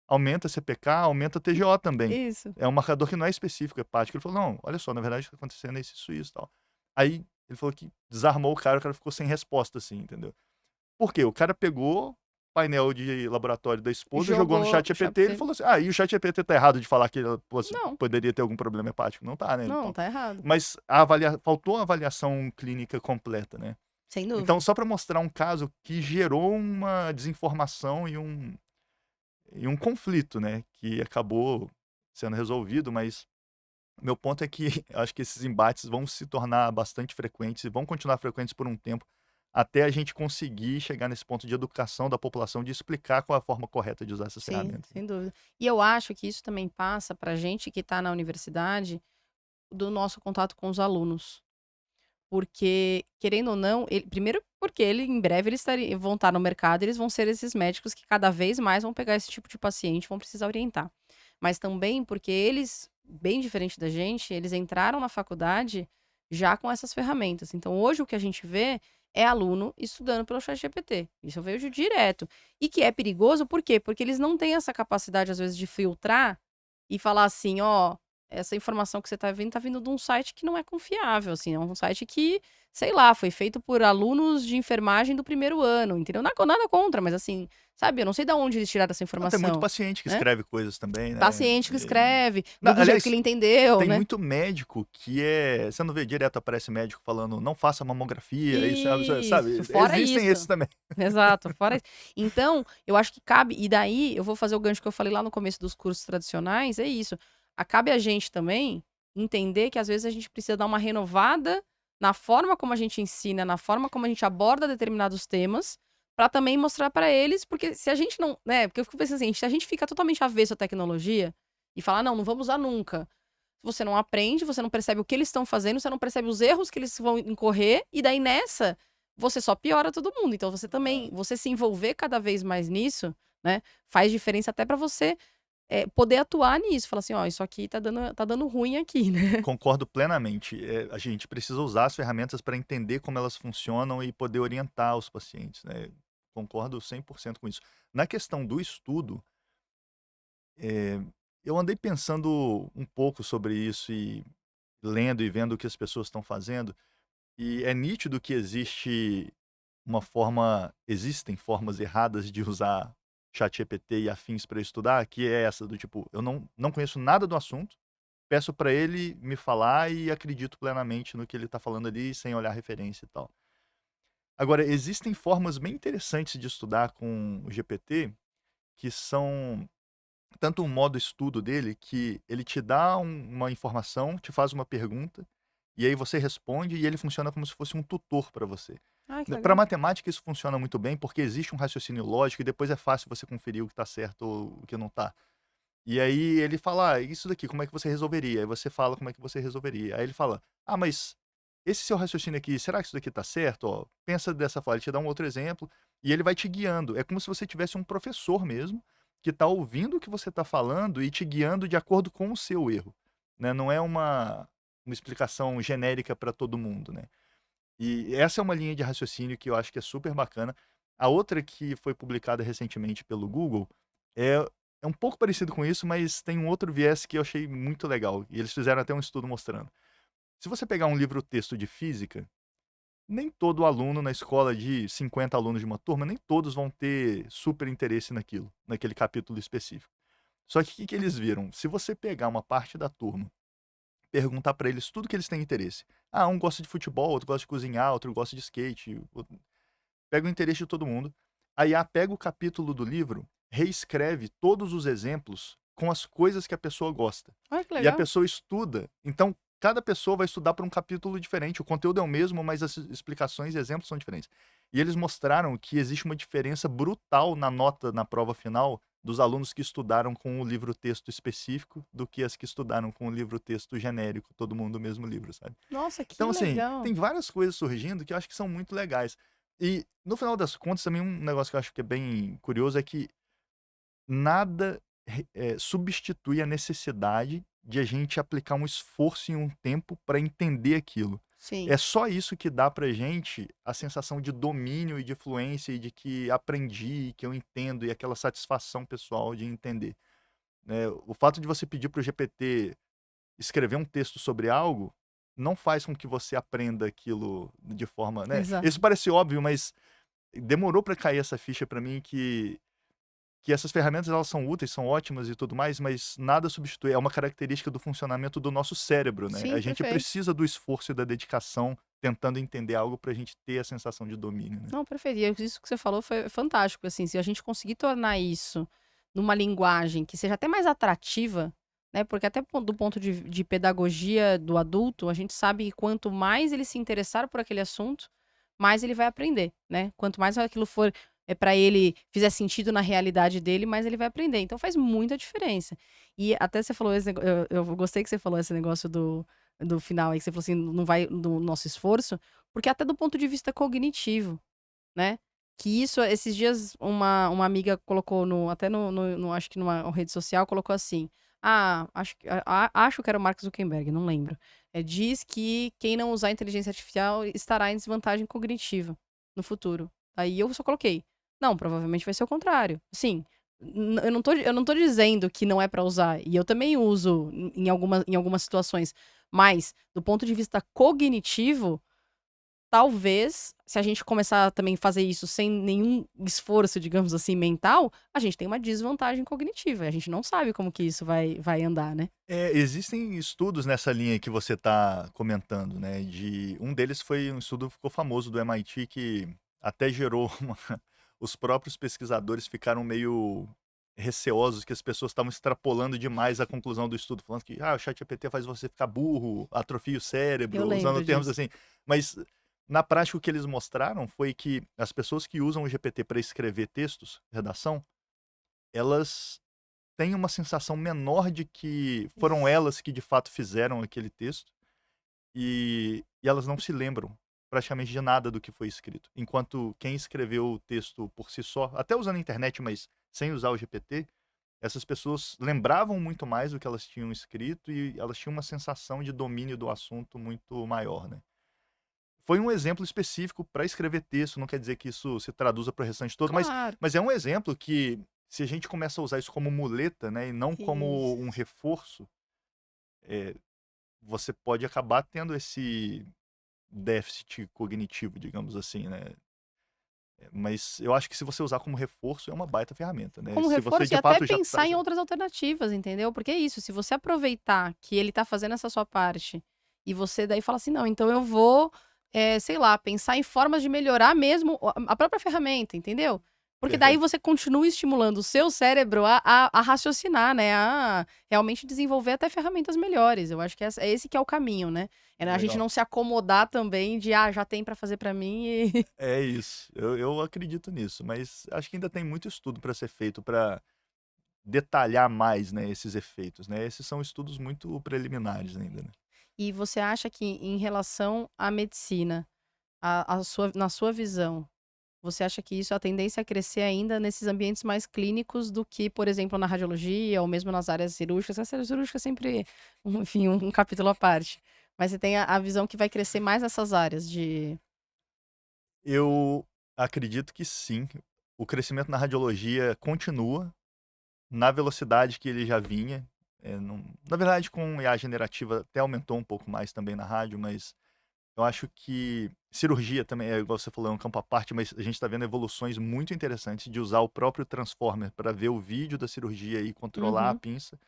aumenta CPK, aumenta TGO também. Isso. É um marcador que não é específico, hepático. Ele falou: não, olha só, na verdade o que está acontecendo é isso e tal. Aí ele falou que desarmou o cara ficou sem resposta, assim, entendeu? Por quê? O cara pegou o painel de laboratório da esposa, jogou no Jogou chat pro GPT e ele falou assim: ah, e o chat GPT tá errado de falar que ela Não, poderia ter algum problema hepático. Não tá, né? não, Então, tá errado. mas faltou a avaliação clínica completa, né? Sem Então, dúvida. só para mostrar um caso que gerou uma desinformação e um conflito, né, que acabou sendo resolvido, mas meu ponto é que eu acho que esses embates vão se tornar bastante frequentes e vão continuar frequentes por um tempo, até a gente conseguir chegar nesse ponto de educação da população, de explicar qual é a forma correta de usar essas Sim, ferramentas, né. sem dúvida. E eu acho que isso também passa pra gente que tá na universidade, do nosso contato com os alunos. Porque, querendo ou não, primeiro porque em breve vão estar no mercado, eles vão ser esses médicos que cada vez mais vão pegar esse tipo de paciente, vão precisar orientar. Mas também porque eles, bem diferente da gente, eles entraram na faculdade já com essas ferramentas. Então, hoje o que a gente vê é aluno estudando pelo ChatGPT. Isso eu vejo direto. E que é perigoso, por quê? Porque eles não têm essa capacidade, às vezes, de filtrar e falar assim, ó, essa informação que você tá vindo de um site que não é confiável, assim, é um site que, sei lá, foi feito por alunos de enfermagem do primeiro ano, entendeu? Nada contra, mas assim, sabe, eu não sei de onde eles tiraram essa Não, tem muito informação, paciente que né? escreve coisas também, né. Paciente que escreve, Não, do jeito aliás, que ele entendeu, tem né? muito médico que você não vê direto aparece médico falando: "Não faça mamografia", isso sabe, Isso, fora existem esses isso. também. Exato, fora isso. Então, eu acho que cabe, e daí eu vou fazer o gancho que eu falei lá no começo dos cursos tradicionais, é isso. Cabe a gente também entender que às vezes a gente precisa dar uma renovada na forma como a gente ensina, na forma como a gente aborda determinados temas, para também mostrar para eles, porque se a gente não, né, porque eu fico pensando assim, se a gente fica totalmente avesso à tecnologia e falar, não vamos usar nunca. Você não aprende, você não percebe o que eles estão fazendo, você não percebe os erros que eles vão incorrer, e daí nessa, você só piora todo mundo. Então você também, você se envolver cada vez mais nisso, né? Faz diferença até para você poder atuar nisso. Falar assim, ó, isso aqui tá dando ruim aqui, né? Concordo plenamente. A gente precisa usar as ferramentas para entender como elas funcionam e poder orientar os pacientes, né? Concordo 100% com isso. Na questão do estudo, eh, eu andei pensando um pouco sobre isso e lendo e vendo o que as pessoas estão fazendo, e é nítido que existem formas erradas de usar ChatGPT e afins para estudar, que é essa do tipo, eu não conheço nada do assunto, peço para ele me falar e acredito plenamente no que ele está falando ali, sem olhar referência e tal. Agora, existem formas bem interessantes de estudar com o GPT, que são tanto um modo estudo dele, que ele te dá uma informação, te faz uma pergunta, e aí você responde e ele funciona como se fosse um tutor para você. Ai, que Para legal. matemática isso funciona muito bem, porque existe um raciocínio lógico e depois é fácil você conferir o que está certo ou o que não está. E aí ele fala: "Ah, isso daqui, como é que você resolveria?" Aí você fala como é que você resolveria. Aí ele fala: "Ah, mas esse seu raciocínio aqui, será que isso daqui tá certo? Ó, pensa dessa forma." Ele te dá um outro exemplo e ele vai te guiando. É como se você tivesse um professor mesmo, que tá ouvindo o que você tá falando e te guiando de acordo com o seu erro, né. Não é uma explicação genérica para todo mundo, né. E essa é uma linha de raciocínio que eu acho que é super bacana. A outra que foi publicada recentemente pelo Google é é um pouco parecido com isso, mas tem um outro viés que eu achei muito legal, e eles fizeram até um estudo mostrando. Se você pegar um livro-texto de física, nem todo aluno na escola de 50 alunos de uma turma, nem todos vão ter super interesse naquilo, naquele capítulo específico. Só que o que que eles viram? Se você pegar uma parte da turma, perguntar para eles tudo que eles têm interesse. Ah, um gosta de futebol, outro gosta de cozinhar, outro gosta de skate. Pega o interesse de todo mundo. A IA pega o capítulo do livro, reescreve todos os exemplos com as coisas que a pessoa gosta. Olha que E a legal. pessoa estuda. Então, cada pessoa vai estudar para um capítulo diferente. O conteúdo é o mesmo, mas as explicações e exemplos são diferentes. E eles mostraram que existe uma diferença brutal na nota na prova final dos alunos que estudaram com o livro-texto específico do que as que estudaram com o livro-texto genérico, todo mundo o mesmo livro, sabe? Nossa, Então, que assim, legal. tem várias coisas surgindo que eu acho que são muito legais. E, no final das contas, também um negócio que eu acho que é bem curioso é que nada substitui a necessidade de a gente aplicar um esforço e um tempo para entender aquilo. Sim. É só isso que dá pra gente a sensação de domínio e de fluência e de que aprendi, que eu entendo e aquela satisfação pessoal de entender, né. O fato de você pedir para o GPT escrever um texto sobre algo, não faz com que você aprenda aquilo de forma, né, Exato. isso parece óbvio, mas demorou para cair essa ficha para mim que essas ferramentas elas são úteis, são ótimas e tudo mais, mas nada substitui, é uma característica do funcionamento do nosso cérebro, né. A Sim, gente perfeito. precisa do esforço e da dedicação tentando entender algo para a gente ter a sensação de domínio, né. Não, perfeito. E isso que você falou foi fantástico, assim, se a gente conseguir tornar isso numa linguagem que seja até mais atrativa, né, porque até do ponto de pedagogia do adulto, a gente sabe que quanto mais ele se interessar por aquele assunto, mais ele vai aprender, né. Quanto mais aquilo for, para ele fizer sentido na realidade dele, mais ele vai aprender. Então faz muita diferença. E até você falou esse eu gostei que você falou esse negócio do final aí, que você falou assim: "Não vai do nosso esforço", porque até do ponto de vista cognitivo, né, que isso esses dias uma amiga colocou até no acho que numa rede social, colocou assim: "Ah, acho que era o Mark Zuckerberg, não lembro. Diz que quem não usar inteligência artificial estará em desvantagem cognitiva no futuro". Aí eu só coloquei: "Não, provavelmente vai ser o contrário". Assim, eu não tô dizendo que não é pra usar, e eu também uso em algumas situações, mas do ponto de vista cognitivo, talvez, se a gente começar a também fazer isso sem nenhum esforço, digamos assim, mental, a gente tem uma desvantagem cognitiva, e a gente não sabe como que isso vai andar, né. Existem estudos nessa linha que você está comentando, né, de um deles foi um estudo que ficou famoso do MIT que até gerou uma os próprios pesquisadores ficaram meio receosos que as pessoas estavam extrapolando demais a conclusão do estudo, falando que: "Ah, o ChatGPT faz você ficar burro, atrofia o Eu cérebro", usando lembro termos disso. assim. Mas, na prática, o que eles mostraram foi que as pessoas que usam o GPT para escrever textos, redação, elas têm uma sensação menor de que foram Isso. elas que de fato fizeram aquele texto, e elas não se lembram praticamente de nada do que foi escrito. Enquanto quem escreveu o texto por si só, até usando a internet, mas sem usar o GPT, essas pessoas lembravam muito mais do que elas tinham escrito e elas tinham uma sensação de domínio do assunto muito maior, né? Foi um exemplo específico para escrever texto, não quer dizer que isso se traduza para o restante todo, Claro. mas é um exemplo que, se a gente começa a usar isso como muleta, né, e não como um Isso. reforço, é, você pode acabar tendo esse déficit cognitivo, digamos assim, né? Mas eu acho que se você usar como reforço, é uma baita ferramenta, né? Como Se você reforço e de até fato já pensar traz. em outras alternativas, entendeu? Porque é isso, se você aproveitar que ele tá fazendo essa sua parte e você daí fala assim: "Não, então eu vou, sei lá, pensar em formas de melhorar mesmo a própria ferramenta", entendeu? Porque daí Perfeito. você continua estimulando o seu cérebro a raciocinar, né, a realmente desenvolver até ferramentas melhores. Eu acho que é esse que é o caminho, né. É a gente Legal. não se acomodar também de: "Ah, já tem pra fazer pra mim", e É isso. Eu acredito nisso, mas acho que ainda tem muito estudo para ser feito para detalhar mais, né, esses efeitos, né? Esses são estudos muito preliminares ainda, né? E você acha que em relação à medicina, na sua visão, você acha que isso a tendência a crescer ainda nesses ambientes mais clínicos do que, por exemplo, na radiologia ou mesmo nas áreas cirúrgicas? As áreas cirúrgicas é sempre, enfim, um capítulo à parte. Mas você tem a visão que vai crescer mais nessas áreas de Eu acredito que sim. O crescimento na radiologia continua na velocidade que ele já vinha. Na verdade, com IA generativa até aumentou um pouco mais também na rádio, mas eu acho que cirurgia também, igual você falou, é um campo à parte, mas a gente está vendo evoluções muito interessantes de usar o próprio Transformer para ver o vídeo da cirurgia e controlar a Uhum. pinça.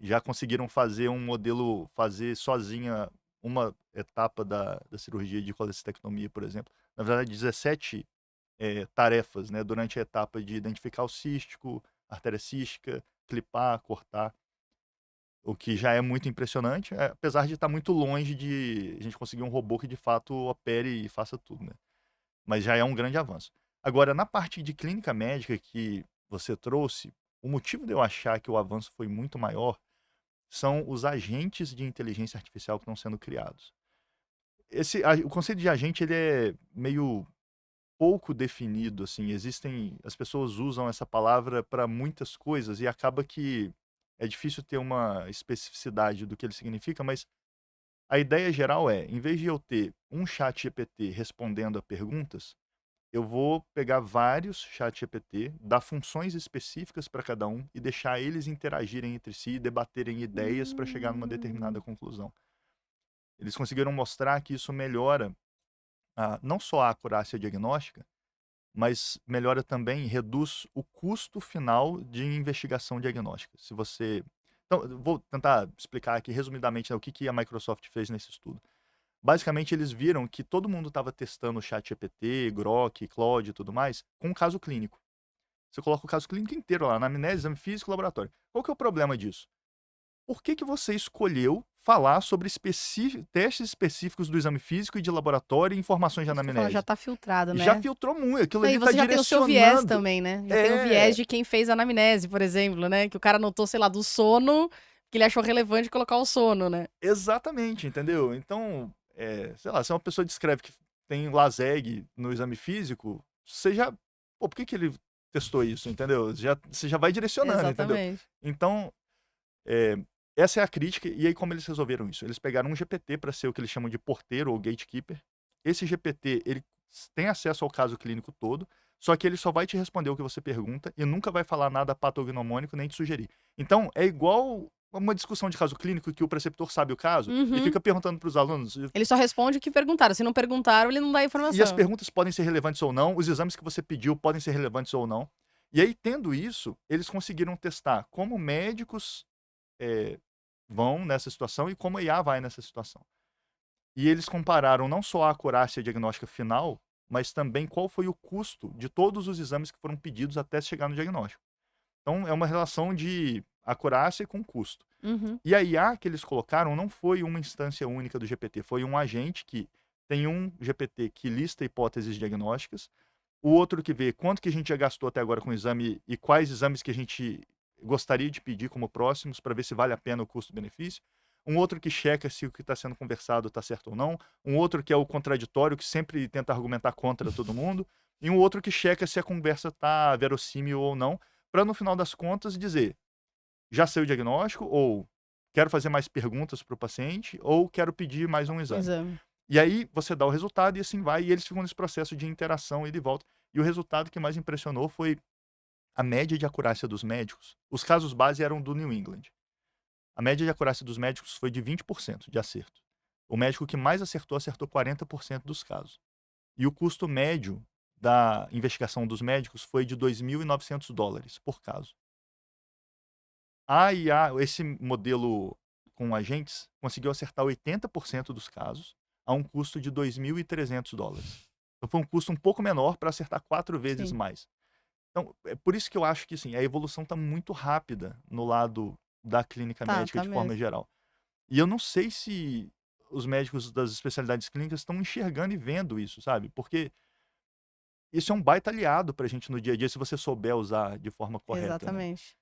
Já conseguiram fazer um modelo, fazer sozinha uma etapa da cirurgia de colecistectomia, por exemplo. Na verdade, 17 tarefas, né, durante a etapa de identificar o cístico, artéria cística, clipar, cortar, o que já é muito impressionante, apesar de estar muito longe de a gente conseguir um robô que de fato opere e faça tudo, né? Mas já é um grande avanço. Agora, na parte de clínica médica que você trouxe, o motivo de eu achar que o avanço foi muito maior são os agentes de inteligência artificial que estão sendo criados. O conceito de agente ele é meio pouco definido, assim, as pessoas usam essa palavra para muitas coisas e acaba que é difícil ter uma especificidade do que ele significa, mas a ideia geral é, em vez de eu ter um chat GPT respondendo a perguntas, eu vou pegar vários chat GPT, dar funções específicas para cada um e deixar eles interagirem entre si e debaterem ideias para chegar numa determinada Hum. conclusão. Eles conseguiram mostrar que isso melhora não só a acurácia diagnóstica, mas melhora também, reduz o custo final de investigação diagnóstica. Se você Então, eu vou tentar explicar aqui resumidamente, né, o que que a Microsoft fez nesse estudo. Basicamente, eles viram que todo mundo estava testando o ChatGPT, Grok, Claude e tudo mais, com um caso clínico. Você coloca o caso clínico inteiro lá, anamnese, exame físico, laboratório. Qual que é o problema disso? Por que que você escolheu falar sobre testes específicos do exame físico e de laboratório e informações de Isso que eu ia falar, já anamnese? tá filtrado, Já né. filtrou muito, aquilo Não, ali e está você já tem o seu viés direcionando. também, né, já tem o viés É, de quem fez a anamnese, por exemplo, né, que o cara notou, sei lá, do sono, que ele achou relevante colocar o sono, né. exatamente, entendeu? Então, sei lá, se uma pessoa descreve que tem LASEG no exame físico, você já pô, por que que ele testou isso, entendeu? Você já vai direcionando, entendeu? Exatamente. Então, eh, essa é a crítica, e aí como eles resolveram isso? Eles pegaram um GPT para ser o que eles chamam de porteiro ou gatekeeper. Esse GPT, ele tem acesso ao caso clínico todo, só que ele só vai te responder o que você pergunta e nunca vai falar nada patognomônico nem te sugerir. Então, é igual uma discussão de caso clínico que o preceptor sabe o caso e Uhum. fica perguntando para os alunos, Ele só responde o que perguntaram, se não perguntaram, ele não dá e as informação. perguntas podem ser relevantes ou não, os exames que você pediu podem ser relevantes ou não. E aí, tendo isso, eles conseguiram testar como médicos eh, vão nessa situação e como a IA vai nessa situação. E eles compararam não só a acurácia diagnóstica final, mas também qual foi o custo de todos os exames que foram pedidos até chegar no diagnóstico. Então, é uma relação de acurácia com custo. Uhum. E a IA que eles colocaram não foi uma instância única do GPT, foi um agente que tem um GPT que lista hipóteses diagnósticas, o outro que vê quanto que a gente já gastou até agora com o exame e quais exames que a gente gostaria de pedir como próximos para ver se vale a pena o custo-benefício. Um outro que checa se o que está sendo conversado está certo ou não. Um outro que é o contraditório, que sempre tenta argumentar contra todo mundo. E um outro que checa se a conversa está verossímil ou não, para no final das contas dizer, já sei o diagnóstico, ou quero fazer mais perguntas para o paciente, ou quero pedir mais um exame. Exame. E aí você dá o resultado e assim vai, e eles ficam nesse processo de interação, ida e volta. E o resultado que mais impressionou foi a média de acurácia dos médicos. Os casos base eram do New England. A média de acurácia dos médicos foi de 20% de acerto. O médico que mais acertou 40% dos casos. E o custo médio da investigação dos médicos foi de $2.900 por caso. A IA, esse modelo com agentes, conseguiu acertar 80% dos casos a um custo de $2.300. Então foi um custo um pouco menor para acertar 4 vezes Sim. mais. Então, é por isso que eu acho que assim, a evolução está muito rápida no lado da clínica médica Tá de forma mesmo. geral. E eu não sei se os médicos das especialidades clínicas estão enxergando e vendo isso, sabe? Porque isso é um baita aliado pra gente no dia a dia, se você souber usar de forma correta, né? Exatamente.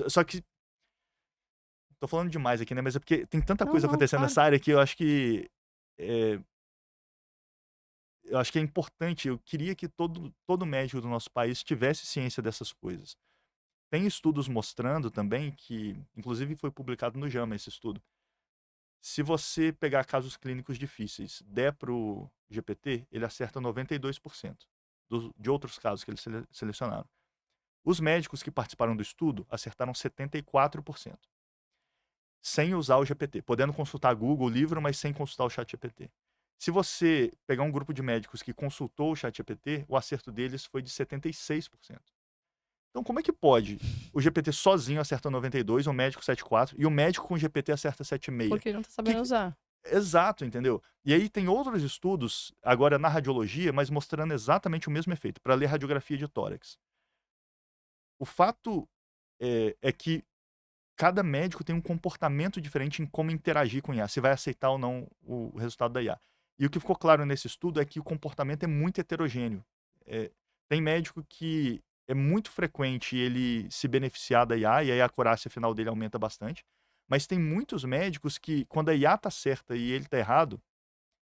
Só que, tô falando demais aqui, né? Mas é porque tem tanta Não, coisa não, acontecendo claro. nessa área que eh, eu acho que é importante, eu queria que todo médico do nosso país tivesse ciência dessas coisas. Tem estudos mostrando também que, inclusive foi publicado no JAMA esse estudo, se você pegar casos clínicos difíceis, der pro GPT, ele acerta 92% de outros casos que eles selecionaram. Os médicos que participaram do estudo acertaram 74%, sem usar o GPT, podendo consultar Google, livro, mas sem consultar o ChatGPT. Se você pegar um grupo de médicos que consultou o ChatGPT, o acerto deles foi de 76%. Então, como é que pode o GPT sozinho acerta 92, o médico 74, e o médico com GPT acerta 7,5? Porque ele não tá Que sabendo usar. Exato, entendeu? E aí tem outros estudos, agora na radiologia, mas mostrando exatamente o mesmo efeito, para ler radiografia de tórax. O fato é que cada médico tem um comportamento diferente em como interagir com IA, se vai aceitar ou não o resultado da IA. E o que ficou claro nesse estudo é que o comportamento é muito heterogêneo. Tem médico que é muito frequente ele se beneficiar da IA, e aí a acurácia final dele aumenta bastante. Mas tem muitos médicos que, quando a IA tá certa e ele tá errado,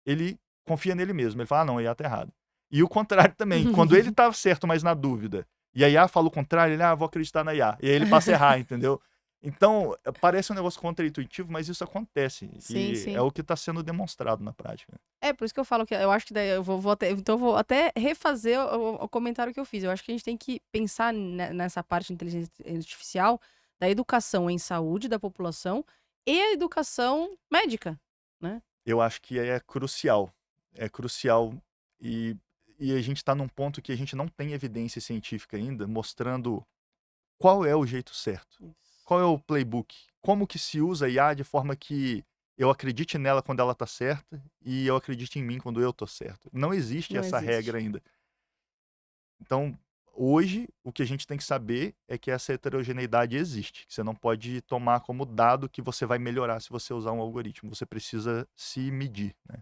ele confia nele mesmo. Ele fala, ah, não, a IA tá errado. E o contrário também. Quando ele tá certo, mas na dúvida, e a IA fala o contrário, ele, vou acreditar na IA. E aí ele passa a errar, entendeu? Então, parece um negócio contraintuitivo, mas isso acontece. Sim, E é sim. o que está sendo demonstrado na prática. É, por isso que eu falo que eu acho que daí eu vou até refazer o comentário que eu fiz. Eu acho que a gente tem que pensar nessa parte de inteligência artificial da educação em saúde da população e a educação médica, né? Eu acho que é crucial. É crucial. E, e a gente está num ponto que a gente não tem evidência científica ainda mostrando qual é o jeito certo. Isso. Qual é o playbook? Como que se usa a IA de forma que eu acredite nela quando ela tá certa e eu acredite em mim quando eu tô certo? Não existe Não essa existe. regra ainda. Então, hoje, o que a gente tem que saber é que essa heterogeneidade existe, que você não pode tomar como dado que você vai melhorar se você usar um algoritmo. Você precisa se medir, né?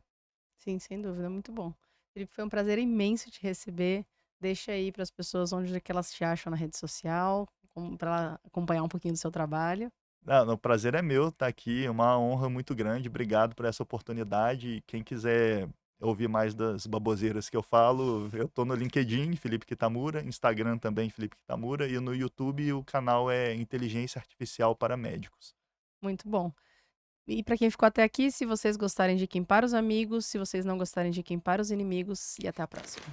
Sim, sem dúvida, muito bom. Felipe, foi um prazer imenso te receber. Deixa aí para as pessoas onde é que elas te acham na rede social, para acompanhar um pouquinho do seu trabalho. O prazer é meu estar aqui, é uma honra muito grande. Obrigado por essa oportunidade. E quem quiser ouvir mais das baboseiras que eu falo, eu tô no LinkedIn, Felipe Kitamura, Instagram também, Felipe Kitamura, e no YouTube o canal é Inteligência Artificial para Médicos. Muito bom. E para quem ficou até aqui, se vocês gostarem, indiquem para os amigos, se vocês não gostarem, indiquem para os inimigos e até a próxima.